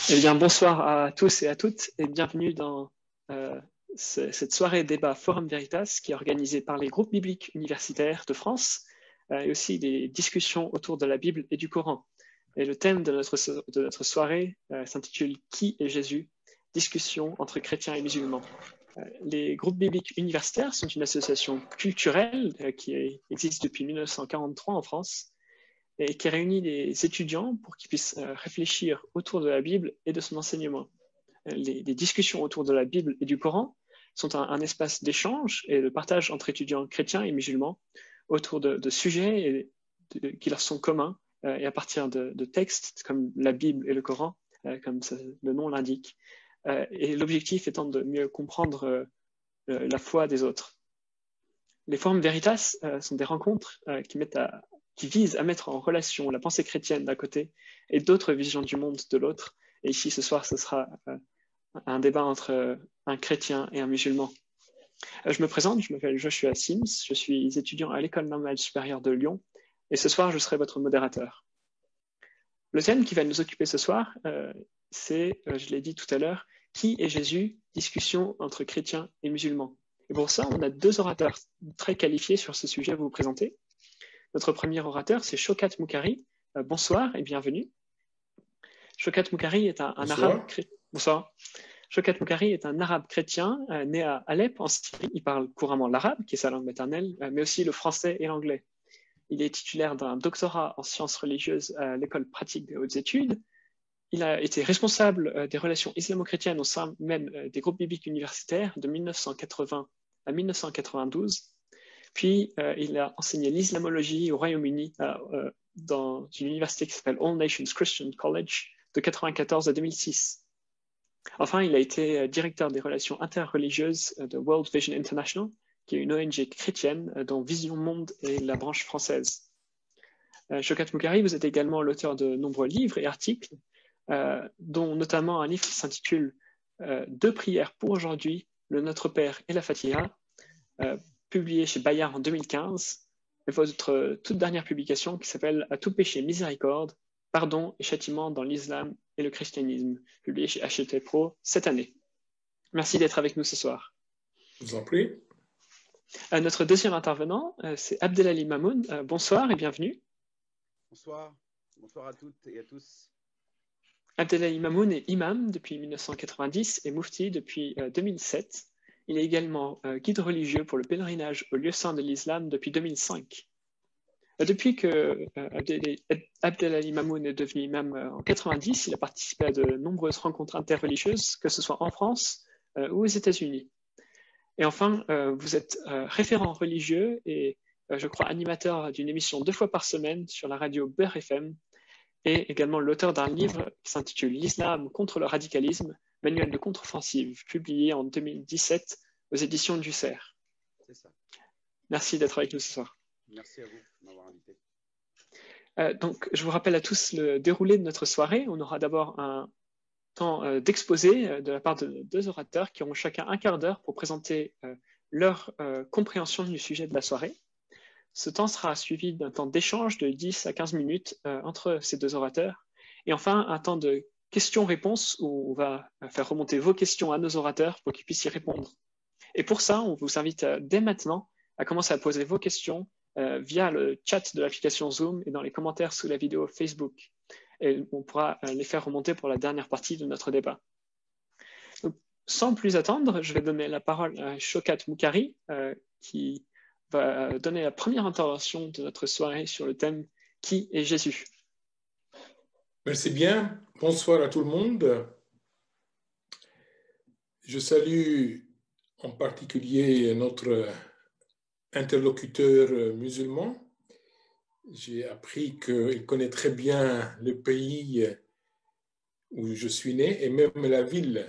Eh bien, bonsoir à tous et à toutes et bienvenue dans cette soirée débat Forum Veritas qui est organisée par les groupes bibliques universitaires de France et aussi des discussions autour de la Bible et du Coran. Et le thème de notre soirée s'intitule « Qui est Jésus? Discussion entre chrétiens et musulmans ». Les groupes bibliques universitaires sont une association culturelle qui existe depuis 1943 en France et qui réunit les étudiants pour qu'ils puissent réfléchir autour de la Bible et de son enseignement. Les discussions autour de la Bible et du Coran sont un espace d'échange et de partage entre étudiants chrétiens et musulmans autour de sujets qui leur sont communs et à partir de textes comme la Bible et le Coran, comme le nom l'indique. Et l'objectif étant de mieux comprendre la foi des autres. Les forums Veritas sont des rencontres qui visent à mettre en relation la pensée chrétienne d'un côté et d'autres visions du monde de l'autre. Et ici, ce soir, ce sera un débat entre un chrétien et un musulman. Je me présente, je m'appelle Joshua Sims, je suis étudiant à l'École normale supérieure de Lyon et ce soir, je serai votre modérateur. Le thème qui va nous occuper ce soir, c'est, je l'ai dit tout à l'heure, qui est Jésus? Discussion entre chrétiens et musulmans. Et pour ça, on a deux orateurs très qualifiés sur ce sujet à vous présenter. Notre premier orateur, c'est Shaukat Moukhari. Bonsoir et bienvenue. Shaukat Moukhari est un arabe chrétien. Bonsoir. Shaukat Moukhari est un arabe chrétien né à Alep en Syrie. Il parle couramment l'arabe, qui est sa langue maternelle, mais aussi le français et l'anglais. Il est titulaire d'un doctorat en sciences religieuses à l'École pratique des hautes études. Il a été responsable des relations islamo-chrétiennes au sein même des groupes bibliques universitaires de 1980 à 1992. Puis, il a enseigné l'islamologie au Royaume-Uni dans une université qui s'appelle All Nations Christian College de 1994 à 2006. Enfin, il a été directeur des relations interreligieuses de World Vision International, qui est une ONG chrétienne dont Vision Monde est la branche française. Shaukat Moukhari, vous êtes également l'auteur de nombreux livres et articles, dont notamment un livre qui s'intitule « Deux prières pour aujourd'hui, le Notre Père et la Fatiha », publié chez Bayard en 2015, et votre toute dernière publication qui s'appelle « À tout péché miséricorde, pardon et châtiment dans l'islam et le christianisme », publié chez Hachette Pro cette année. Merci d'être avec nous ce soir. Je vous en prie. Notre deuxième intervenant, c'est Abdelali Mamoun. Bonsoir et bienvenue. Bonsoir. Bonsoir à toutes et à tous. Abdelali Mamoun est imam depuis 1990 et mufti depuis 2007. Il est également guide religieux pour le pèlerinage au lieu saint de l'islam depuis 2005. Depuis que Abdelali Mamoun est devenu imam en 90, il a participé à de nombreuses rencontres interreligieuses, que ce soit en France ou aux États-Unis. Et enfin, vous êtes référent religieux et je crois animateur d'une émission 2 fois par semaine sur la radio Beurre FM et également l'auteur d'un livre qui s'intitule « L'islam contre le radicalisme, manuel de contre-offensive », publié en 2017 aux éditions du CERF. C'est ça. Merci d'être avec nous ce soir. Merci à vous de m'avoir invité. Donc, je vous rappelle à tous le déroulé de notre soirée. On aura d'abord un temps d'exposé de la part de deux orateurs qui auront chacun un quart d'heure pour présenter leur compréhension du sujet de la soirée. Ce temps sera suivi d'un temps d'échange de 10 à 15 minutes entre ces deux orateurs. Et enfin, un temps de questions-réponses où on va faire remonter vos questions à nos orateurs pour qu'ils puissent y répondre. Et pour ça, on vous invite dès maintenant à commencer à poser vos questions via le chat de l'application Zoom et dans les commentaires sous la vidéo Facebook. Et on pourra les faire remonter pour la dernière partie de notre débat. Donc, sans plus attendre, je vais donner la parole à Shaukat Moukhari qui va donner la première intervention de notre soirée sur le thème « Qui est Jésus ?» Merci bien. Bonsoir à tout le monde. Je salue en particulier notre interlocuteur musulman. J'ai appris qu'il connaît très bien le pays où je suis né et même la ville.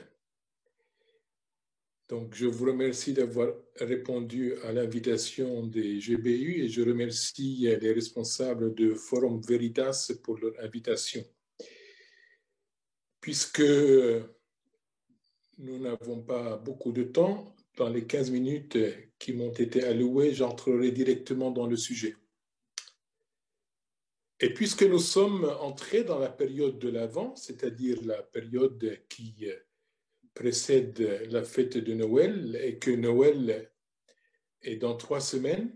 Donc, je vous remercie d'avoir répondu à l'invitation des GBU et je remercie les responsables de Forum Veritas pour leur invitation. Puisque nous n'avons pas beaucoup de temps, dans les 15 minutes qui m'ont été allouées, j'entrerai directement dans le sujet. Et puisque nous sommes entrés dans la période de l'Avent, c'est-à-dire la période qui précède la fête de Noël et que Noël est dans 3 semaines,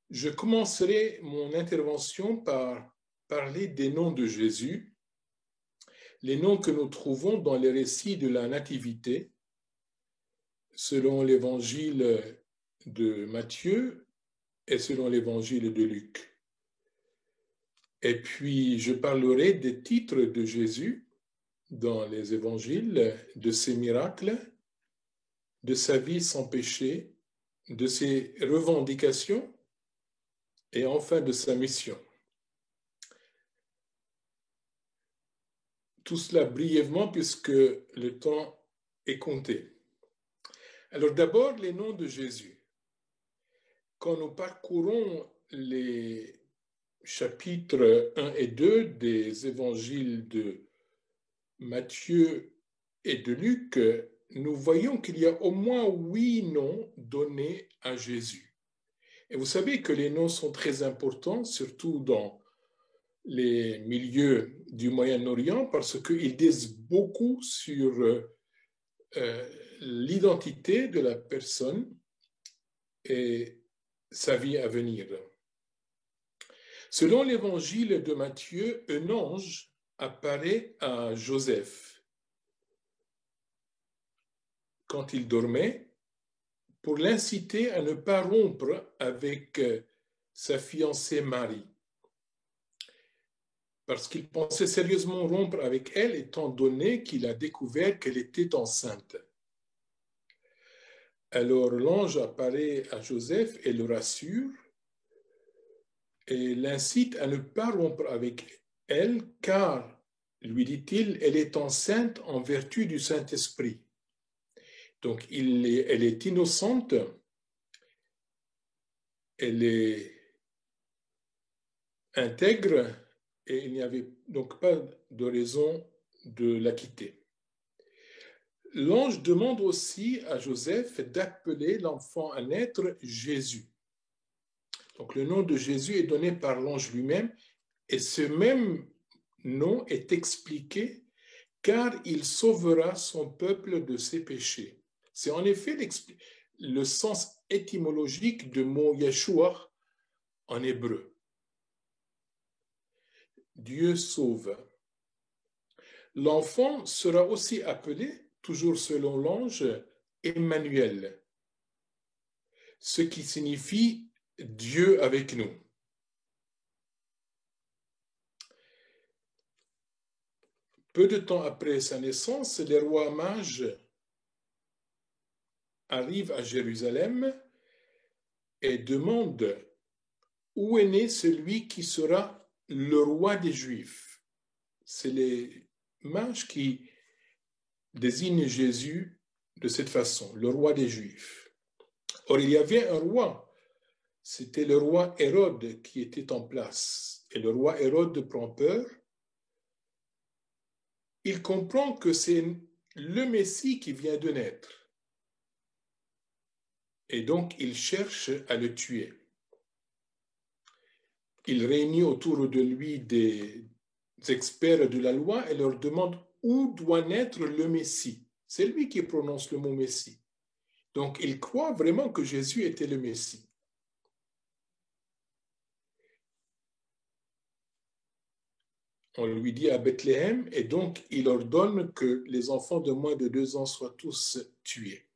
je commencerai mon intervention par parler des noms de Jésus, les noms que nous trouvons dans les récits de la Nativité, selon l'évangile de Matthieu et selon l'évangile de Luc. Et puis, je parlerai des titres de Jésus dans les évangiles, de ses miracles, de sa vie sans péché, de ses revendications et enfin de sa mission. Tout cela brièvement puisque le temps est compté. Alors d'abord, les noms de Jésus. Quand nous parcourons les chapitres 1 et 2 des évangiles de Matthieu et de Luc, nous voyons qu'il y a au moins 8 noms donnés à Jésus. Et vous savez que les noms sont très importants, surtout dans les milieux du Moyen-Orient, parce qu'ils disent beaucoup sur l'identité de la personne et sa vie à venir. Selon l'évangile de Matthieu, un ange apparaît à Joseph quand il dormait pour l'inciter à ne pas rompre avec sa fiancée Marie, parce qu'il pensait sérieusement rompre avec elle étant donné qu'il a découvert qu'elle était enceinte. Alors l'ange apparaît à Joseph et le rassure et l'incite à ne pas rompre avec elle, car, lui dit-il, elle est enceinte en vertu du Saint-Esprit. Donc elle est innocente, elle est intègre et il n'y avait donc pas de raison de la quitter. L'ange demande aussi à Joseph d'appeler l'enfant à naître Jésus. Donc le nom de Jésus est donné par l'ange lui-même et ce même nom est expliqué car il sauvera son peuple de ses péchés. C'est en effet le sens étymologique du mot Yeshua en hébreu. Dieu sauve. L'enfant sera aussi appelé, toujours selon l'ange, Emmanuel, ce qui signifie Dieu avec nous. Peu de temps après sa naissance, les rois mages arrivent à Jérusalem et demandent où est né celui qui sera le roi des Juifs. C'est les mages qui désignent Jésus de cette façon, le roi des Juifs. Or, il y avait un roi, c'était le roi Hérode qui était en place. Et le roi Hérode prend peur. Il comprend que c'est le Messie qui vient de naître. Et donc, il cherche à le tuer. Il réunit autour de lui des experts de la loi et leur demande où doit naître le Messie. C'est lui qui prononce le mot Messie. Donc, il croit vraiment que Jésus était le Messie. On lui dit à Bethléem, et donc il ordonne que les enfants de moins de 2 ans soient tous tués,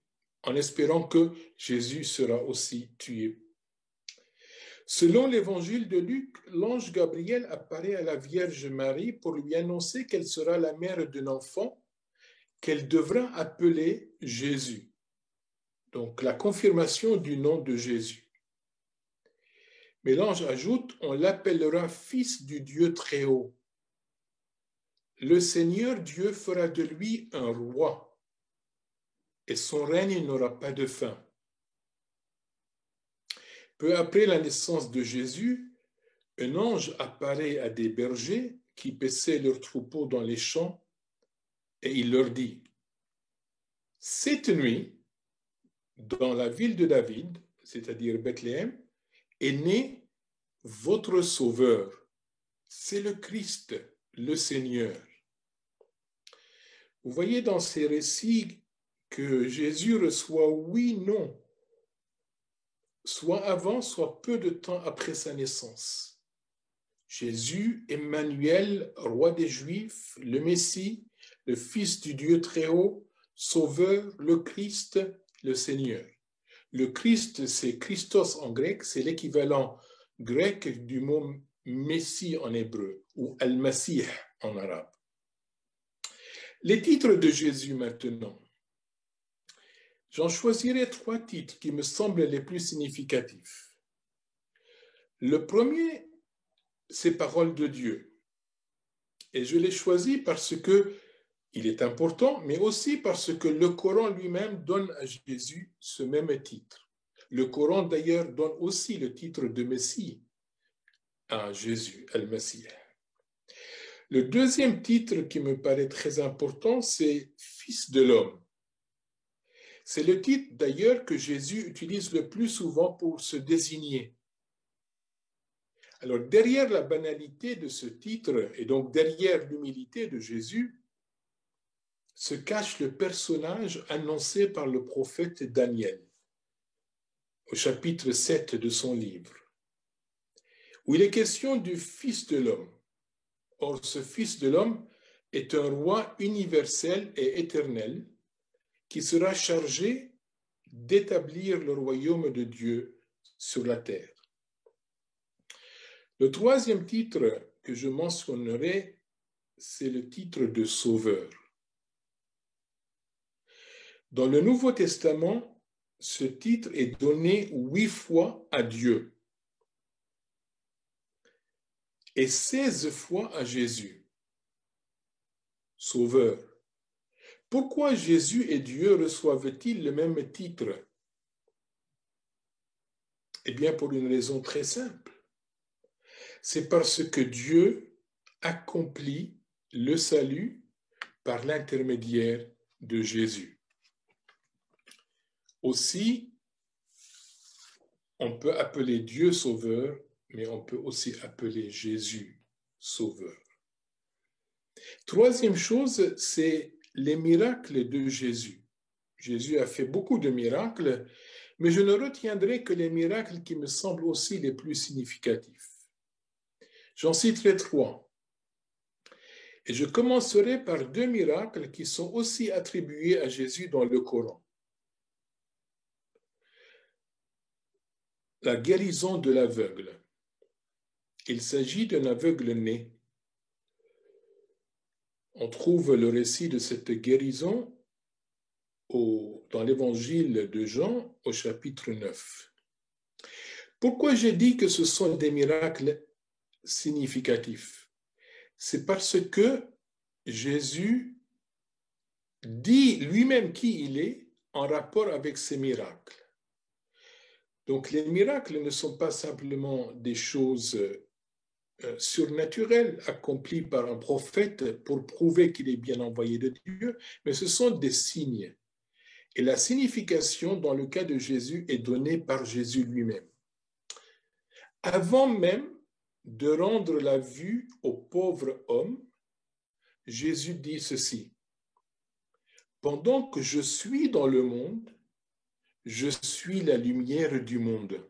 en espérant que Jésus sera aussi tué. Selon l'évangile de Luc, l'ange Gabriel apparaît à la Vierge Marie pour lui annoncer qu'elle sera la mère d'un enfant qu'elle devra appeler Jésus. Donc la confirmation du nom de Jésus. Mais l'ange ajoute, on l'appellera fils du Dieu très haut. Le Seigneur Dieu fera de lui un roi, et son règne n'aura pas de fin. Peu après la naissance de Jésus, un ange apparaît à des bergers qui paissaient leurs troupeaux dans les champs, et il leur dit, « Cette nuit, dans la ville de David, c'est-à-dire Bethléem, est né votre Sauveur, c'est le Christ, le Seigneur. Vous voyez dans ces récits que Jésus reçoit oui, non, soit avant, soit peu de temps après sa naissance. Jésus, Emmanuel, roi des Juifs, le Messie, le Fils du Dieu très haut, Sauveur, le Christ, le Seigneur. Le Christ, c'est Christos en grec, c'est l'équivalent grec du mot Messie en hébreu, ou Al-Masih en arabe. Les titres de Jésus maintenant. J'en choisirai 3 titres qui me semblent les plus significatifs. Le premier, c'est Parole de Dieu. Et je l'ai choisi parce que il est important, mais aussi parce que le Coran lui-même donne à Jésus ce même titre. Le Coran d'ailleurs donne aussi le titre de Messie à Jésus, Al-Masih. Le deuxième titre qui me paraît très important, c'est Fils de l'homme. C'est le titre d'ailleurs que Jésus utilise le plus souvent pour se désigner. Alors derrière la banalité de ce titre, et donc derrière l'humilité de Jésus, se cache le personnage annoncé par le prophète Daniel, au chapitre 7 de son livre, où il est question du Fils de l'homme. Or, ce Fils de l'homme est un roi universel et éternel qui sera chargé d'établir le royaume de Dieu sur la terre. Le troisième titre que je mentionnerai, c'est le titre de Sauveur. Dans le Nouveau Testament, ce titre est donné 8 fois à Dieu et 16 fois à Jésus, Sauveur. Pourquoi Jésus et Dieu reçoivent-ils le même titre? Eh bien, pour une raison très simple. C'est parce que Dieu accomplit le salut par l'intermédiaire de Jésus. Aussi, on peut appeler Dieu Sauveur, mais on peut aussi appeler Jésus Sauveur. Troisième chose, c'est les miracles de Jésus. Jésus a fait beaucoup de miracles, mais je ne retiendrai que les miracles qui me semblent aussi les plus significatifs. J'en citerai 3. Et je commencerai par 2 miracles qui sont aussi attribués à Jésus dans le Coran. La guérison de l'aveugle. Il s'agit d'un aveugle né. On trouve le récit de cette guérison dans l'évangile de Jean au chapitre 9. Pourquoi j'ai dit que ce sont des miracles significatifs? C'est parce que Jésus dit lui-même qui il est en rapport avec ces miracles. Donc les miracles ne sont pas simplement des choses surnaturelles accomplies par un prophète pour prouver qu'il est bien envoyé de Dieu, mais ce sont des signes. Et la signification dans le cas de Jésus est donnée par Jésus lui-même. Avant même de rendre la vue au pauvre homme, Jésus dit ceci: pendant que je suis dans le monde, je suis la lumière du monde.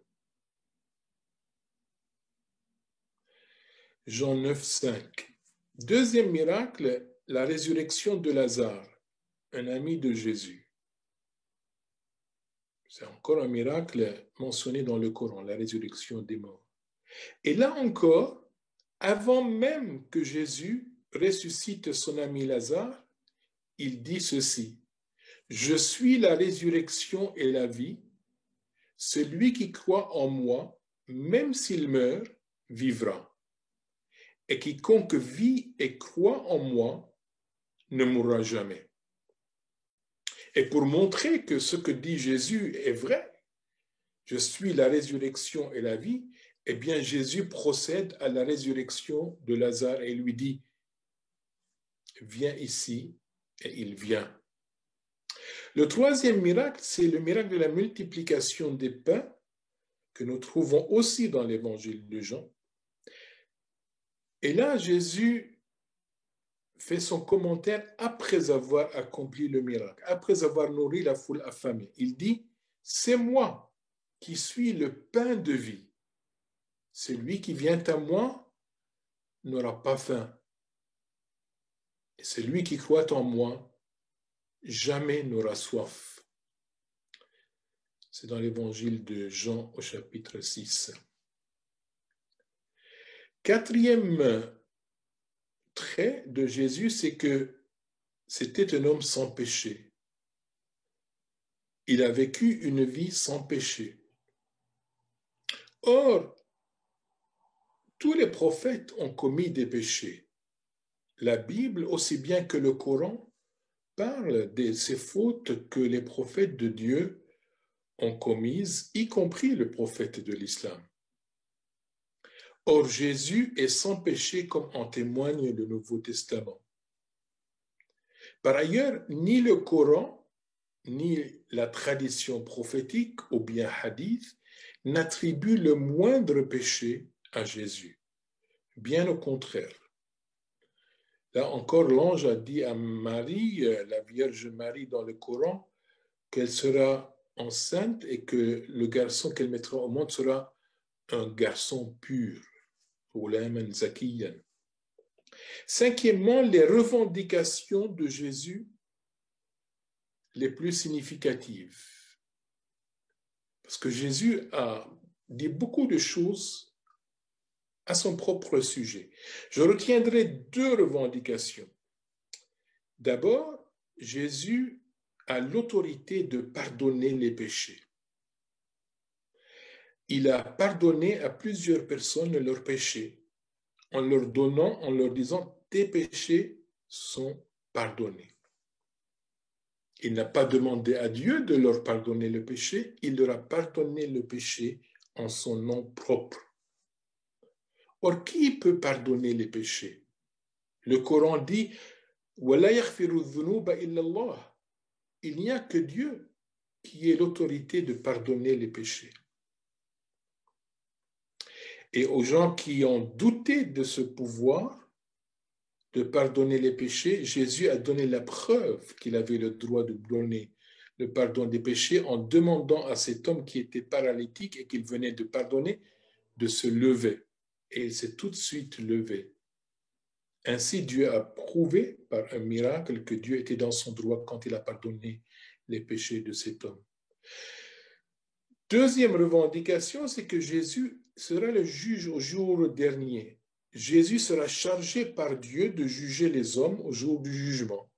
Jean 9, 5. Deuxième miracle, la résurrection de Lazare, un ami de Jésus. C'est encore un miracle mentionné dans le Coran, la résurrection des morts. Et là encore, avant même que Jésus ressuscite son ami Lazare, il dit ceci: je suis la résurrection et la vie. Celui qui croit en moi, même s'il meurt, vivra. Et quiconque vit et croit en moi ne mourra jamais. Et pour montrer que ce que dit Jésus est vrai, je suis la résurrection et la vie, eh bien Jésus procède à la résurrection de Lazare et lui dit: viens ici, et il vient. Le troisième miracle, c'est le miracle de la multiplication des pains que nous trouvons aussi dans l'évangile de Jean. Et là, Jésus fait son commentaire après avoir accompli le miracle, après avoir nourri la foule affamée. Il dit, c'est moi qui suis le pain de vie. Celui qui vient à moi n'aura pas faim. Et celui qui croit en moi jamais n'aura soif. C'est dans l'évangile de Jean au chapitre 6. Quatrième trait de Jésus, c'est que c'était un homme sans péché. Il a vécu une vie sans péché. Or, tous les prophètes ont commis des péchés. La Bible, aussi bien que le Coran, parle de ces fautes que les prophètes de Dieu ont commises, y compris le prophète de l'islam. Or, Jésus est sans péché comme en témoigne le Nouveau Testament. Par ailleurs, ni le Coran, ni la tradition prophétique ou bien hadith n'attribuent le moindre péché à Jésus. Bien au contraire. Là encore, l'ange a dit à Marie, la Vierge Marie dans le Coran, qu'elle sera enceinte et que le garçon qu'elle mettra au monde sera un garçon pur. Cinquièmement, les revendications de Jésus les plus significatives. Parce que Jésus a dit beaucoup de choses à son propre sujet. Je retiendrai deux revendications. D'abord, Jésus a l'autorité de pardonner les péchés. Il a pardonné à plusieurs personnes leurs péchés en leur disant, tes péchés sont pardonnés. Il n'a pas demandé à Dieu de leur pardonner le péché, il leur a pardonné le péché en son nom propre. Or, qui peut pardonner les péchés? Le Coran dit, il n'y a que Dieu qui ait l'autorité de pardonner les péchés. Et aux gens qui ont douté de ce pouvoir de pardonner les péchés, Jésus a donné la preuve qu'il avait le droit de donner le pardon des péchés en demandant à cet homme qui était paralytique et qu'il venait de pardonner de se lever. Et il s'est tout de suite levé. Ainsi, Dieu a prouvé par un miracle que Dieu était dans son droit quand il a pardonné les péchés de cet homme. Deuxième revendication, c'est que Jésus sera le juge au jour dernier. Jésus sera chargé par Dieu de juger les hommes au jour du jugement.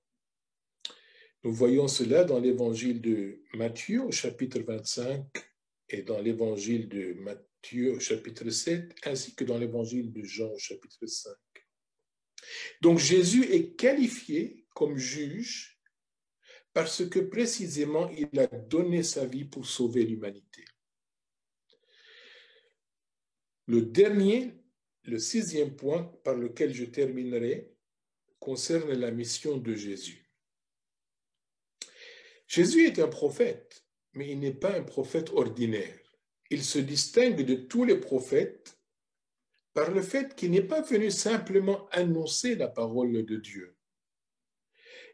Nous voyons cela dans l'évangile de Matthieu au chapitre 25 et dans l'évangile de Matthieu au chapitre 7, ainsi que dans l'évangile de Jean au chapitre 5. Donc Jésus est qualifié comme juge parce que précisément il a donné sa vie pour sauver l'humanité. Le sixième point par lequel je terminerai concerne la mission de Jésus. Jésus est un prophète, mais il n'est pas un prophète ordinaire. Il se distingue de tous les prophètes par le fait qu'il n'est pas venu simplement annoncer la parole de Dieu.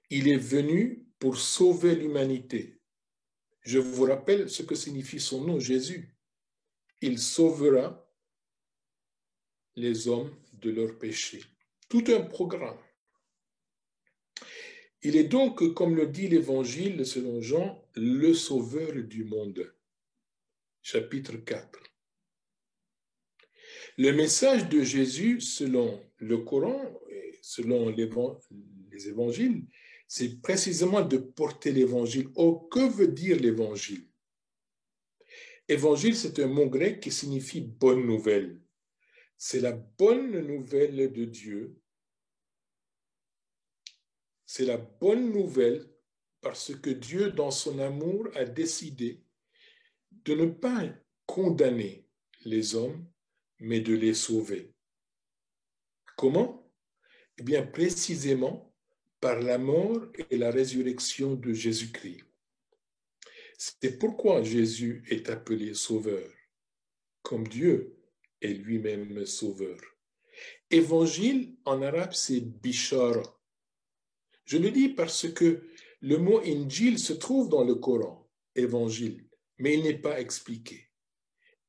Il est venu pour sauver l'humanité. Je vous rappelle ce que signifie son nom, Jésus. Il sauvera les hommes de leurs péchés. Tout un programme. Il est donc, comme le dit l'Évangile selon Jean, le sauveur du monde. Chapitre 4. Le message de Jésus, selon le Coran et selon les évangiles, c'est précisément de porter l'évangile. Oh, que veut dire l'évangile? Évangile, c'est un mot grec qui signifie bonne nouvelle. C'est la bonne nouvelle de Dieu. C'est la bonne nouvelle parce que Dieu, dans son amour, a décidé de ne pas condamner les hommes, mais de les sauver. Comment? Eh bien, précisément par la mort et la résurrection de Jésus-Christ. C'est pourquoi Jésus est appelé sauveur, comme Dieu est lui-même sauveur. Évangile, en arabe, c'est bishara. Je le dis parce que le mot Injil se trouve dans le Coran, évangile, mais il n'est pas expliqué.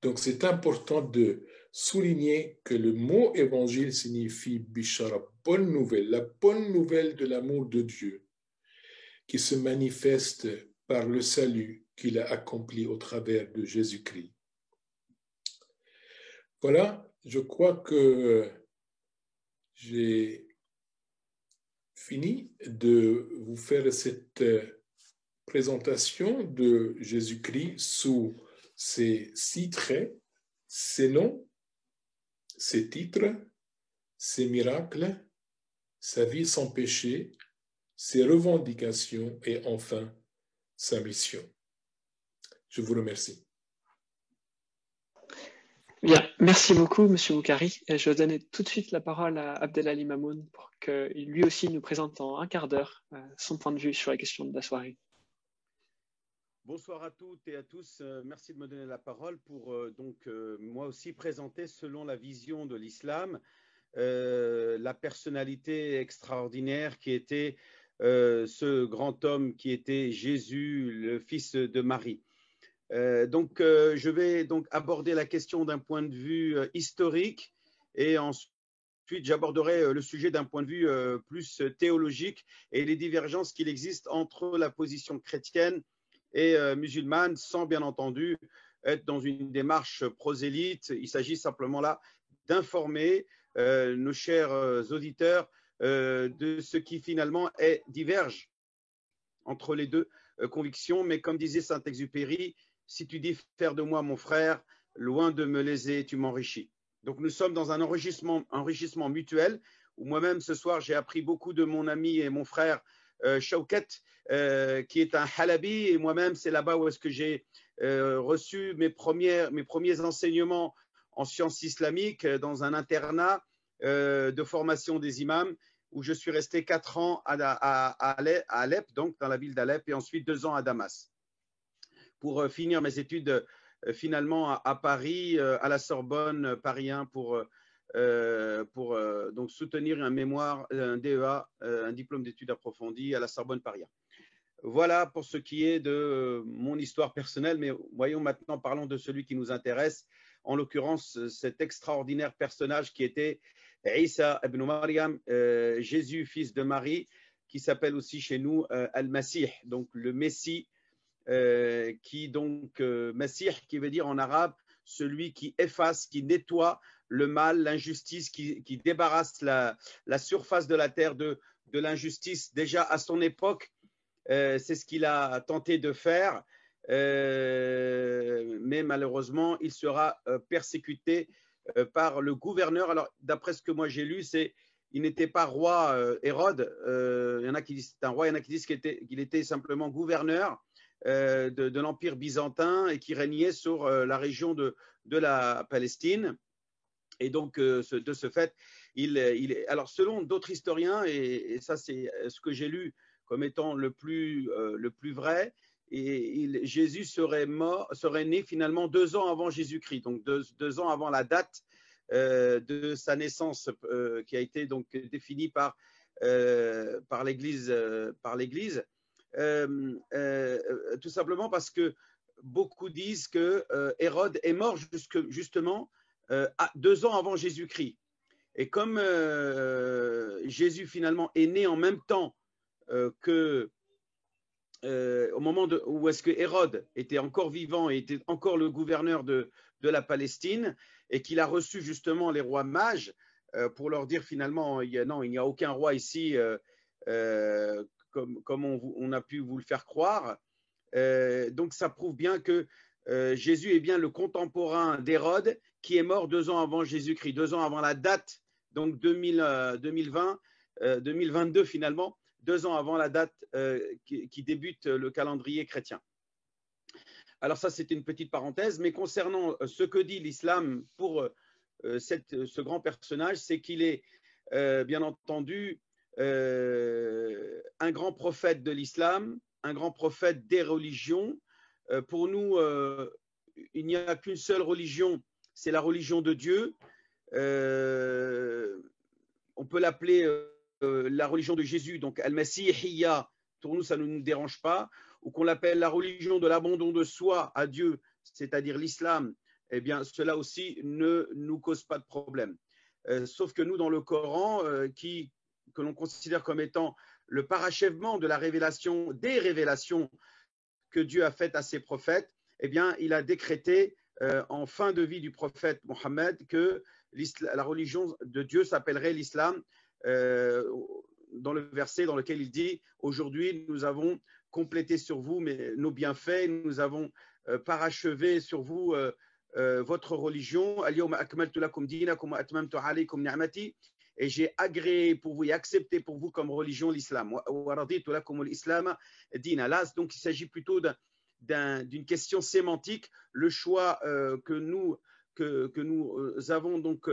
Donc, c'est important de souligner que le mot évangile signifie bishara, bonne nouvelle, la bonne nouvelle de l'amour de Dieu qui se manifeste par le salut qu'il a accompli au travers de Jésus-Christ. Voilà, je crois que j'ai fini de vous faire cette présentation de Jésus-Christ sous ses 6 traits, ses noms, ses titres, ses miracles, sa vie sans péché, ses revendications et enfin sa mission. Je vous remercie. Bien, merci beaucoup, Monsieur Boukari. Et je vais donner tout de suite la parole à Abdelali Mamoun pour qu'il lui aussi nous présente en un quart d'heure son point de vue sur la question de la soirée. Bonsoir à toutes et à tous. Merci de me donner la parole pour moi aussi présenter selon la vision de l'islam la personnalité extraordinaire qui était ce grand homme qui était Jésus, le fils de Marie. Je vais donc aborder la question d'un point de vue historique et ensuite j'aborderai le sujet d'un point de vue plus théologique et les divergences qu'il existe entre la position chrétienne et musulmane, sans bien entendu être dans une démarche prosélyte. Il s'agit simplement là d'informer nos chers auditeurs de ce qui finalement diverge entre les deux convictions. Mais comme disait Saint-Exupéry, si tu dis faire de moi mon frère, loin de me léser, tu m'enrichis. Donc nous sommes dans un enrichissement mutuel où moi-même ce soir j'ai appris beaucoup de mon ami et mon frère Shaukat, qui est un halabi, et moi-même c'est là-bas où est-ce que j'ai reçu mes premiers enseignements en sciences islamiques dans un internat de formation des imams où je suis resté 4 ans à Alep, donc dans la ville d'Alep, et ensuite 2 ans à Damas pour finir mes études finalement à Paris, à la Sorbonne, Paris 1, pour donc soutenir un mémoire, un DEA, un diplôme d'études approfondies à la Sorbonne Paris 1. Voilà pour ce qui est de mon histoire personnelle, mais voyons maintenant, parlons de celui qui nous intéresse, en l'occurrence cet extraordinaire personnage qui était Isa ibn Maryam, Jésus, fils de Marie, qui s'appelle aussi chez nous Al-Masih, donc le Messie, Masih, qui veut dire en arabe celui qui efface, qui nettoie le mal, l'injustice, qui débarrasse la surface de la terre de l'injustice. Déjà à son époque, c'est ce qu'il a tenté de faire, mais malheureusement, il sera persécuté par le gouverneur. Alors, d'après ce que moi j'ai lu, il n'était pas roi Hérode. Il y en a qui disent c'est un roi, il y en a qui disent qu'il était simplement gouverneur de l'Empire byzantin et qui régnait sur la région de la Palestine. Et donc, de ce fait, alors selon d'autres historiens, et ça c'est ce que j'ai lu comme étant le plus vrai, et Jésus serait né finalement 2 ans avant Jésus-Christ, donc 2 ans avant la date de sa naissance qui a été donc définie par l'Église, tout simplement parce que beaucoup disent que Hérode est mort justement 2 ans avant Jésus-Christ. Et comme Jésus finalement est né en même temps au moment où est-ce que Hérode était encore vivant et était encore le gouverneur de la Palestine, et qu'il a reçu justement les rois mages pour leur dire finalement il n'y a aucun roi ici comme on a pu vous le faire croire. Donc ça prouve bien que Jésus est bien le contemporain d'Hérode qui est mort 2 ans avant Jésus-Christ, 2 ans avant la date, donc 2022 finalement, 2 ans avant la date qui débute le calendrier chrétien. Alors ça, c'était une petite parenthèse, mais concernant ce que dit l'islam pour ce grand personnage, c'est qu'il est bien entendu un grand prophète de l'islam, un grand prophète des religions. Pour nous, il n'y a qu'une seule religion, c'est la religion de Dieu. on peut l'appeler la religion de Jésus, donc Al-Masihiyya, pour nous ça ne nous dérange pas, ou qu'on l'appelle la religion de l'abandon de soi à Dieu, c'est-à-dire l'islam, eh bien cela aussi ne nous cause pas de problème. Sauf que nous, dans le Coran, que l'on considère comme étant le parachèvement de la révélation, des révélations que Dieu a faites à ses prophètes, eh bien, il a décrété en fin de vie du prophète Mohammed que la religion de Dieu s'appellerait l'islam, dans le verset dans lequel il dit « Aujourd'hui, nous avons complété sur vous nos bienfaits, nous avons parachevé sur vous votre religion. Et j'ai agréé pour vous et accepté pour vous comme religion l'islam. Donc, il s'agit plutôt d'une question sémantique. Le choix que nous avons donc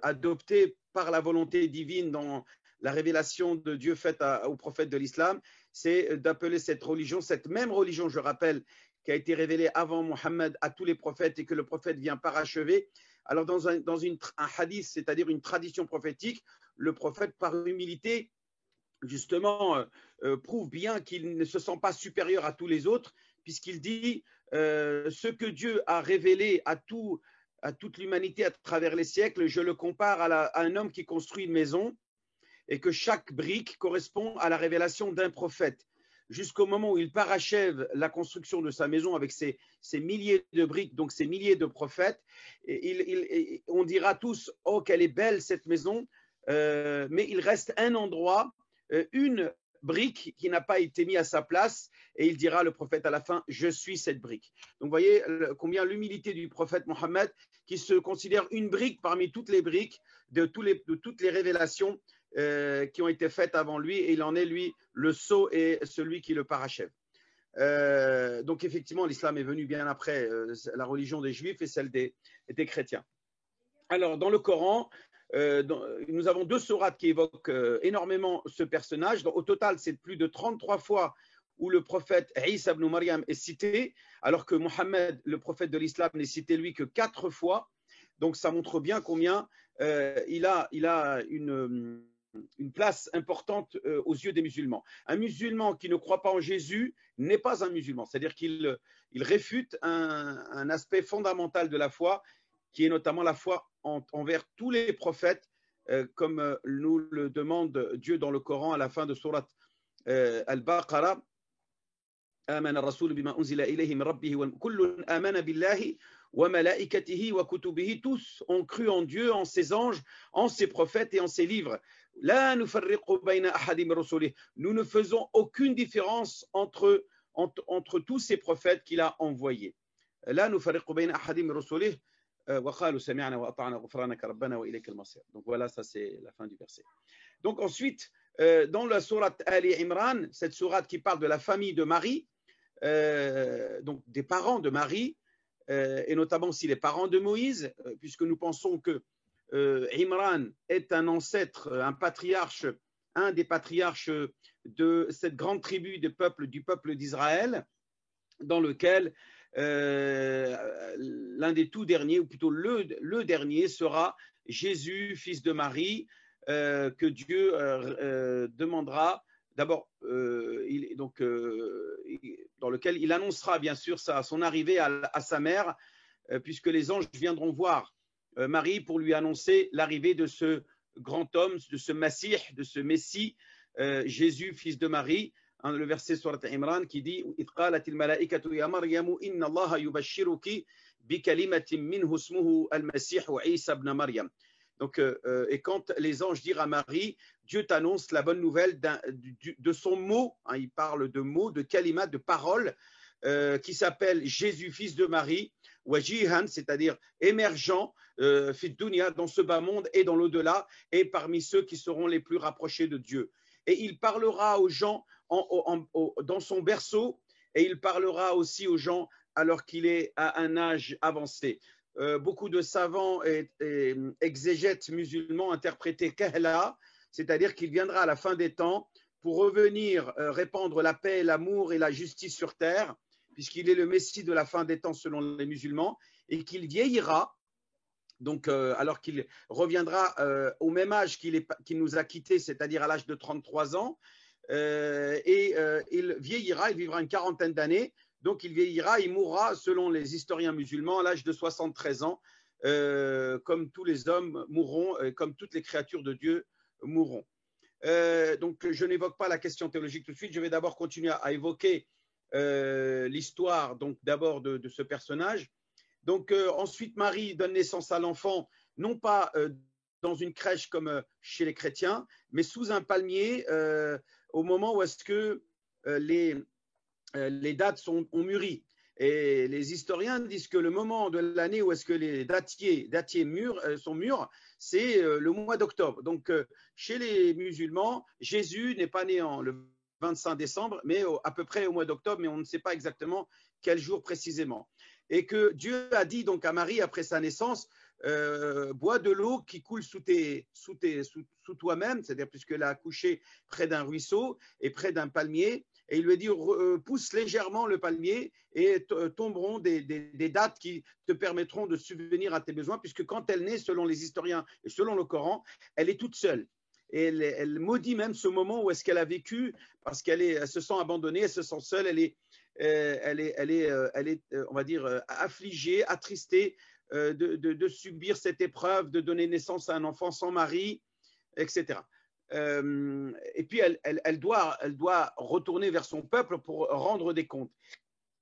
adopté par la volonté divine dans la révélation de Dieu faite au prophète de l'islam, c'est d'appeler cette religion, cette même religion, je rappelle, qui a été révélée avant Mohammed à tous les prophètes et que le prophète vient parachever. Alors, dans un hadith, c'est-à-dire une tradition prophétique, le prophète, par humilité, justement, prouve bien qu'il ne se sent pas supérieur à tous les autres, puisqu'il dit ce que Dieu a révélé à toute l'humanité à travers les siècles, je le compare à un homme qui construit une maison et que chaque brique correspond à la révélation d'un prophète. Jusqu'au moment où il parachève la construction de sa maison avec ses milliers de briques, donc ses milliers de prophètes, et on dira tous « Oh, qu'elle est belle cette maison !» mais il reste un endroit, une brique qui n'a pas été mise à sa place, et il dira, le prophète à la fin, « Je suis cette brique ». Donc, vous voyez combien l'humilité du prophète Mohammed, qui se considère une brique parmi toutes les briques de toutes les révélations qui ont été faites avant lui, et il en est, lui, le sceau et celui qui le parachève. Donc, effectivement, l'islam est venu bien après la religion des Juifs et celle des chrétiens. Alors, dans le Coran, nous avons 2 sourates qui évoquent énormément ce personnage. Donc, au total, c'est plus de 33 fois où le prophète Isa ibn Maryam est cité, alors que Mohammed, le prophète de l'islam, n'est cité lui que 4 fois. Donc, ça montre bien combien il a une place importante aux yeux des musulmans. Un musulman qui ne croit pas en Jésus n'est pas un musulman, c'est-à-dire qu'il réfute un aspect fondamental de la foi, qui est notamment la foi envers tous les prophètes, comme nous le demande Dieu dans le Coran à la fin de sourate Al-Baqarah. آمن الرسول بما أنزل إليه من ربه وكل آمن بالله وملائكته وكتبه. Tous ont cru en Dieu, en ses anges, en ses prophètes et en ses livres. لا نفرق بين أحد من رسله. Nous ne faisons aucune différence entre tous ces prophètes qu'il a envoyés. لا نفرق بين أحد من رسله وقالوا سمعنا وأطعنا غفرانك ربنا وإليك المصير. Donc voilà, ça c'est la fin du verset. Donc ensuite, dans la sourate Ali Imran, cette sourate qui parle de la famille de Marie, donc des parents de Marie, et notamment aussi les parents de Moïse, puisque nous pensons que Imran est un ancêtre, un patriarche, un des patriarches de cette grande tribu du peuple d'Israël, dans lequel l'un des tout derniers, ou plutôt le dernier, sera Jésus, fils de Marie, que Dieu demandera d'abord, dans lequel il annoncera bien sûr son arrivée à sa mère, puisque les anges viendront voir Marie pour lui annoncer l'arrivée de ce grand homme, de ce Messie, Jésus, fils de Marie. Le verset surat Imran qui dit إِذْ قَالَتِ الْمَلَائِكَةُ يَا مَرْيَمُ إِنَّ اللَّهَ يُبَشِّرُكِ بِكَلِمَةٍ مِّنْهُ اسْمُهُ الْمَسِيحُ عِيسَى ابْنَ مَرْيَمَ. Donc, et quand les anges dirent à Marie, Dieu t'annonce la bonne nouvelle de son mot, hein, il parle de mots, de kalimat, de paroles, qui s'appelle Jésus, fils de Marie, wajihan, c'est-à-dire émergent, fit dunya, dans ce bas monde et dans l'au-delà, et parmi ceux qui seront les plus rapprochés de Dieu. Et il parlera aux gens dans son berceau, et il parlera aussi aux gens alors qu'il est à un âge avancé. Beaucoup de savants et exégètes musulmans interprétaient Kahla, c'est-à-dire qu'il viendra à la fin des temps pour revenir répandre la paix, l'amour et la justice sur terre, puisqu'il est le Messie de la fin des temps selon les musulmans, et qu'il vieillira Donc, alors qu'il reviendra au même âge qu'il nous a quittés, c'est-à-dire à l'âge de 33 ans, il vieillira, il vivra une quarantaine d'années, donc il vieillira, il mourra, selon les historiens musulmans, à l'âge de 73 ans, comme tous les hommes mourront, comme toutes les créatures de Dieu mourront. Donc, je n'évoque pas la question théologique tout de suite, je vais d'abord continuer à évoquer l'histoire, donc d'abord de ce personnage. Donc, ensuite, Marie donne naissance à l'enfant, non pas dans une crèche comme chez les chrétiens, mais sous un palmier au moment où est-ce que les dattes ont mûri. Et les historiens disent que le moment de l'année où est-ce que les dattiers sont mûrs, c'est le mois d'octobre. Donc, chez les musulmans, Jésus n'est pas né le 25 décembre, mais à peu près au mois d'octobre, mais on ne sait pas exactement quel jour précisément. Et que Dieu a dit donc à Marie, après sa naissance, bois de l'eau qui coule sous toi-même, c'est-à-dire puisqu'elle a accouché près d'un ruisseau et près d'un palmier, et il lui a dit pousse légèrement le palmier et tomberont des dattes qui te permettront de subvenir à tes besoins, puisque quand elle naît, selon les historiens et selon le Coran, elle est toute seule. Et elle maudit même ce moment où est-ce qu'elle a vécu, parce qu'elle se sent abandonnée, elle se sent seule, elle est on va dire, affligée, attristée de subir cette épreuve, de donner naissance à un enfant sans mari, etc. Et puis elle doit retourner vers son peuple pour rendre des comptes.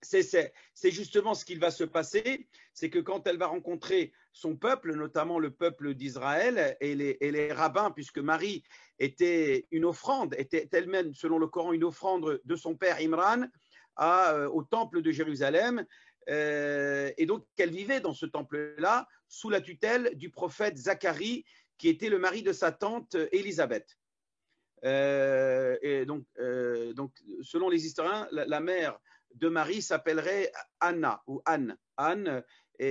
C'est justement ce qui va se passer, c'est que quand elle va rencontrer son peuple, notamment le peuple d'Israël et les rabbins, puisque Marie était une offrande, était elle-même, selon le Coran, une offrande de son père Imran au temple de Jérusalem, et donc elle vivait dans ce temple-là sous la tutelle du prophète Zacharie, qui était le mari de sa tante Élisabeth. Et donc, selon les historiens, la mère de Marie s'appellerait Anna ou Anne,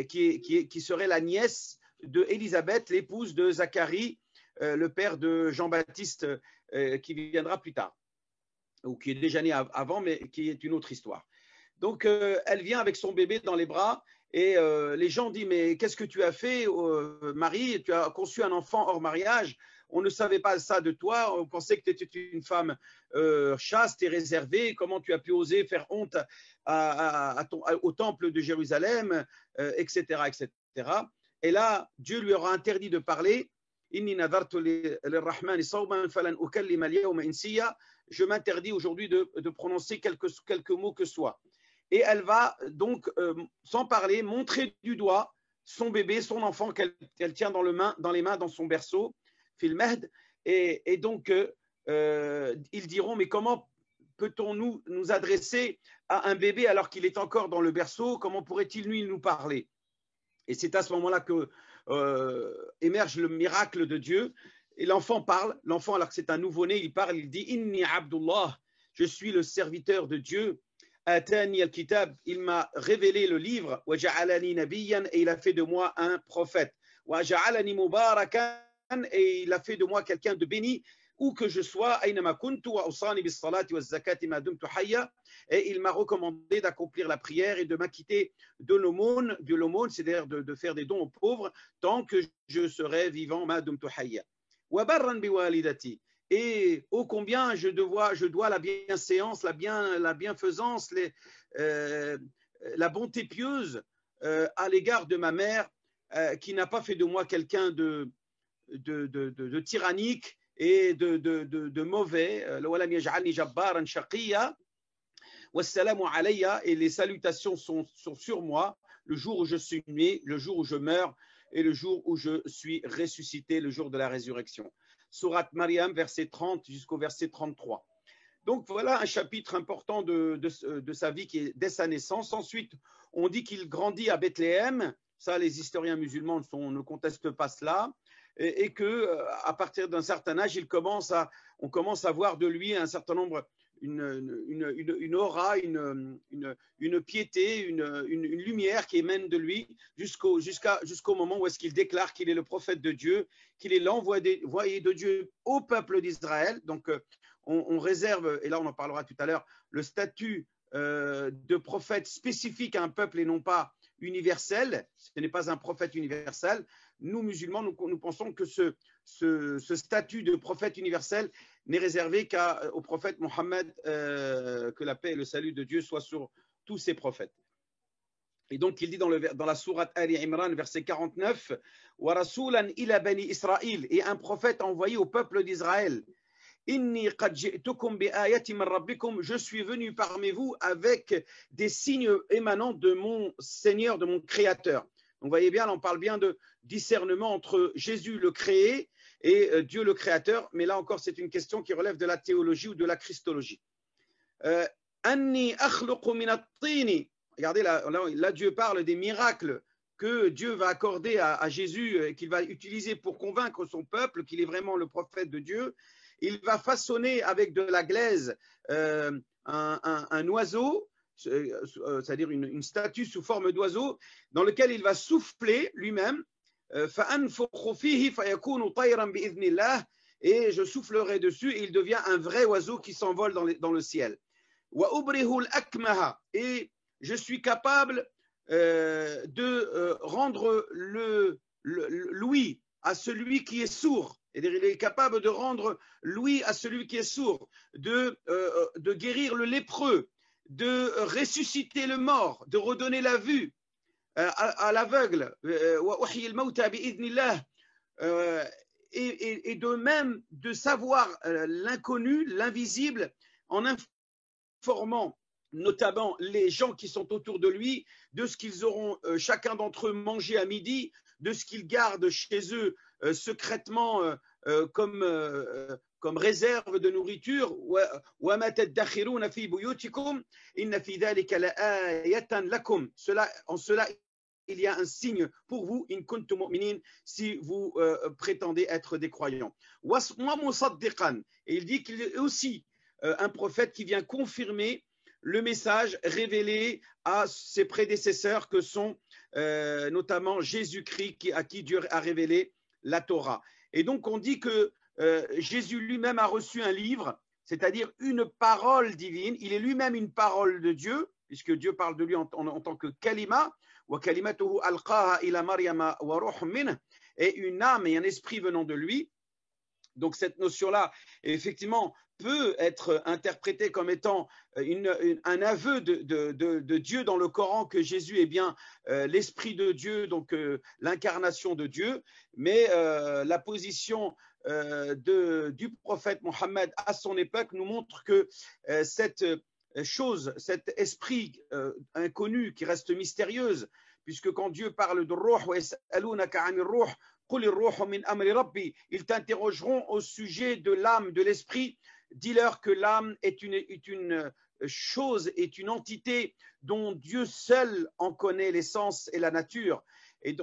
qui serait la nièce de Élisabeth, l'épouse de Zacharie, le père de Jean-Baptiste, qui viendra plus tard, ou qui est déjà né avant, mais qui est une autre histoire. Donc, elle vient avec son bébé dans les bras, et les gens disent, mais qu'est-ce que tu as fait, Marie? Tu as conçu un enfant hors mariage. On ne savait pas ça de toi, on pensait que tu étais une femme chaste et réservée. Comment tu as pu oser faire honte au temple de Jérusalem, etc., etc. Et là, Dieu lui aura interdit de parler. Je m'interdis aujourd'hui de prononcer quelques mots que soit. Et elle va donc, sans parler, montrer du doigt son bébé, son enfant qu'elle tient dans les mains dans son berceau, Filmed, et donc ils diront, mais comment peut-on nous adresser à un bébé alors qu'il est encore dans le berceau? Comment pourrait-il nous parler? Et c'est à ce moment-là que émerge le miracle de Dieu. Et l'enfant parle, l'enfant, alors que c'est un nouveau-né, il parle, il dit « Inni Abdullah », je suis le serviteur de Dieu. « Atani al-kitab », il m'a révélé le livre, « Wa ja'alani nabiyyan » et il a fait de moi un prophète. « Wa ja'alani mubarakan » et il a fait de moi quelqu'un de béni, où que je sois, et il m'a recommandé d'accomplir la prière et de m'acquitter de l'aumône, c'est-à-dire de faire des dons aux pauvres, tant que je serai vivant, et ô combien je dois la bienséance, la bienfaisance, la bonté pieuse à l'égard de ma mère, qui n'a pas fait de moi quelqu'un de tyrannique et de mauvais. Et les salutations sont sur moi le jour où je suis né, le jour où je meurs et le jour où je suis ressuscité, le jour de la résurrection. Sourate Maryam, verset 30 jusqu'au verset 33. Donc voilà un chapitre important de sa vie qui est dès sa naissance. Ensuite, on dit qu'il grandit à Bethléem. Ça, les historiens musulmans ne contestent pas cela. Et qu'à partir d'un certain âge, on commence à voir de lui un certain nombre, une aura, une piété, une lumière qui émane de lui jusqu'au moment où est-ce qu'il déclare qu'il est le prophète de Dieu, qu'il est l'envoyé de Dieu au peuple d'Israël. Donc, on réserve, et là on en parlera tout à l'heure, le statut de prophète spécifique à un peuple et non pas universel. Ce n'est pas un prophète universel. nous, musulmans, nous pensons que ce statut de prophète universel n'est réservé qu'au prophète Mohammed, que la paix et le salut de Dieu soient sur tous ses prophètes. Et donc, il dit dans la sourate Ali Imran, verset 49, Wa rasulan ila bani Israël, et un prophète envoyé au peuple d'Israël. Inni qad ji'tukum bi ayatin min rabbikum, je suis venu parmi vous avec des signes émanant de mon Seigneur, de mon Créateur. Donc, vous voyez bien, là, on parle bien de discernement entre Jésus le créé et Dieu le Créateur, mais là encore, c'est une question qui relève de la théologie ou de la christologie. Anni akhluqu min at-tini. Regardez, là, Dieu parle des miracles que Dieu va accorder à Jésus, qu'il va utiliser pour convaincre son peuple qu'il est vraiment le prophète de Dieu. Il va façonner avec de la glaise un oiseau, c'est-à-dire une statue sous forme d'oiseau, dans lequel il va souffler lui-même. Et je soufflerai dessus et il devient un vrai oiseau qui s'envole dans le ciel. Et je suis capable de rendre l'ouïe à celui qui est sourd. Il est capable de rendre l'ouïe à celui qui est sourd, de guérir le lépreux, de ressusciter le mort, de redonner la vue à l'aveugle, et de même de savoir l'inconnu, l'invisible, en informant notamment les gens qui sont autour de lui, de ce qu'ils auront chacun d'entre eux mangé à midi, de ce qu'ils gardent chez eux secrètement comme réserve de nourriture. En cela, il y a un signe pour vous, in kuntum mu'minin, si vous prétendez être des croyants. Et il dit qu'il est aussi un prophète qui vient confirmer le message révélé à ses prédécesseurs que sont notamment Jésus-Christ à qui Dieu a révélé la Torah. Et donc on dit que Jésus lui-même a reçu un livre, c'est-à-dire une parole divine. Il est lui-même une parole de Dieu, puisque Dieu parle de lui en tant que kalima, wa kalimatuhu alqaha ila Maryama wa ruh min, et une âme et un esprit venant de lui. Donc cette notion-là, effectivement, peut être interprétée comme étant un aveu de Dieu dans le Coran, que Jésus est bien l'Esprit de Dieu, donc l'incarnation de Dieu. Mais la position du prophète Mohammed à son époque nous montre que cette chose, cet esprit inconnu qui reste mystérieuse, puisque quand Dieu parle de Ruh, ils t'interrogeront au sujet de l'âme, de l'esprit. Dis-leur que l'âme est une chose, est une entité dont Dieu seul en connaît l'essence et la nature.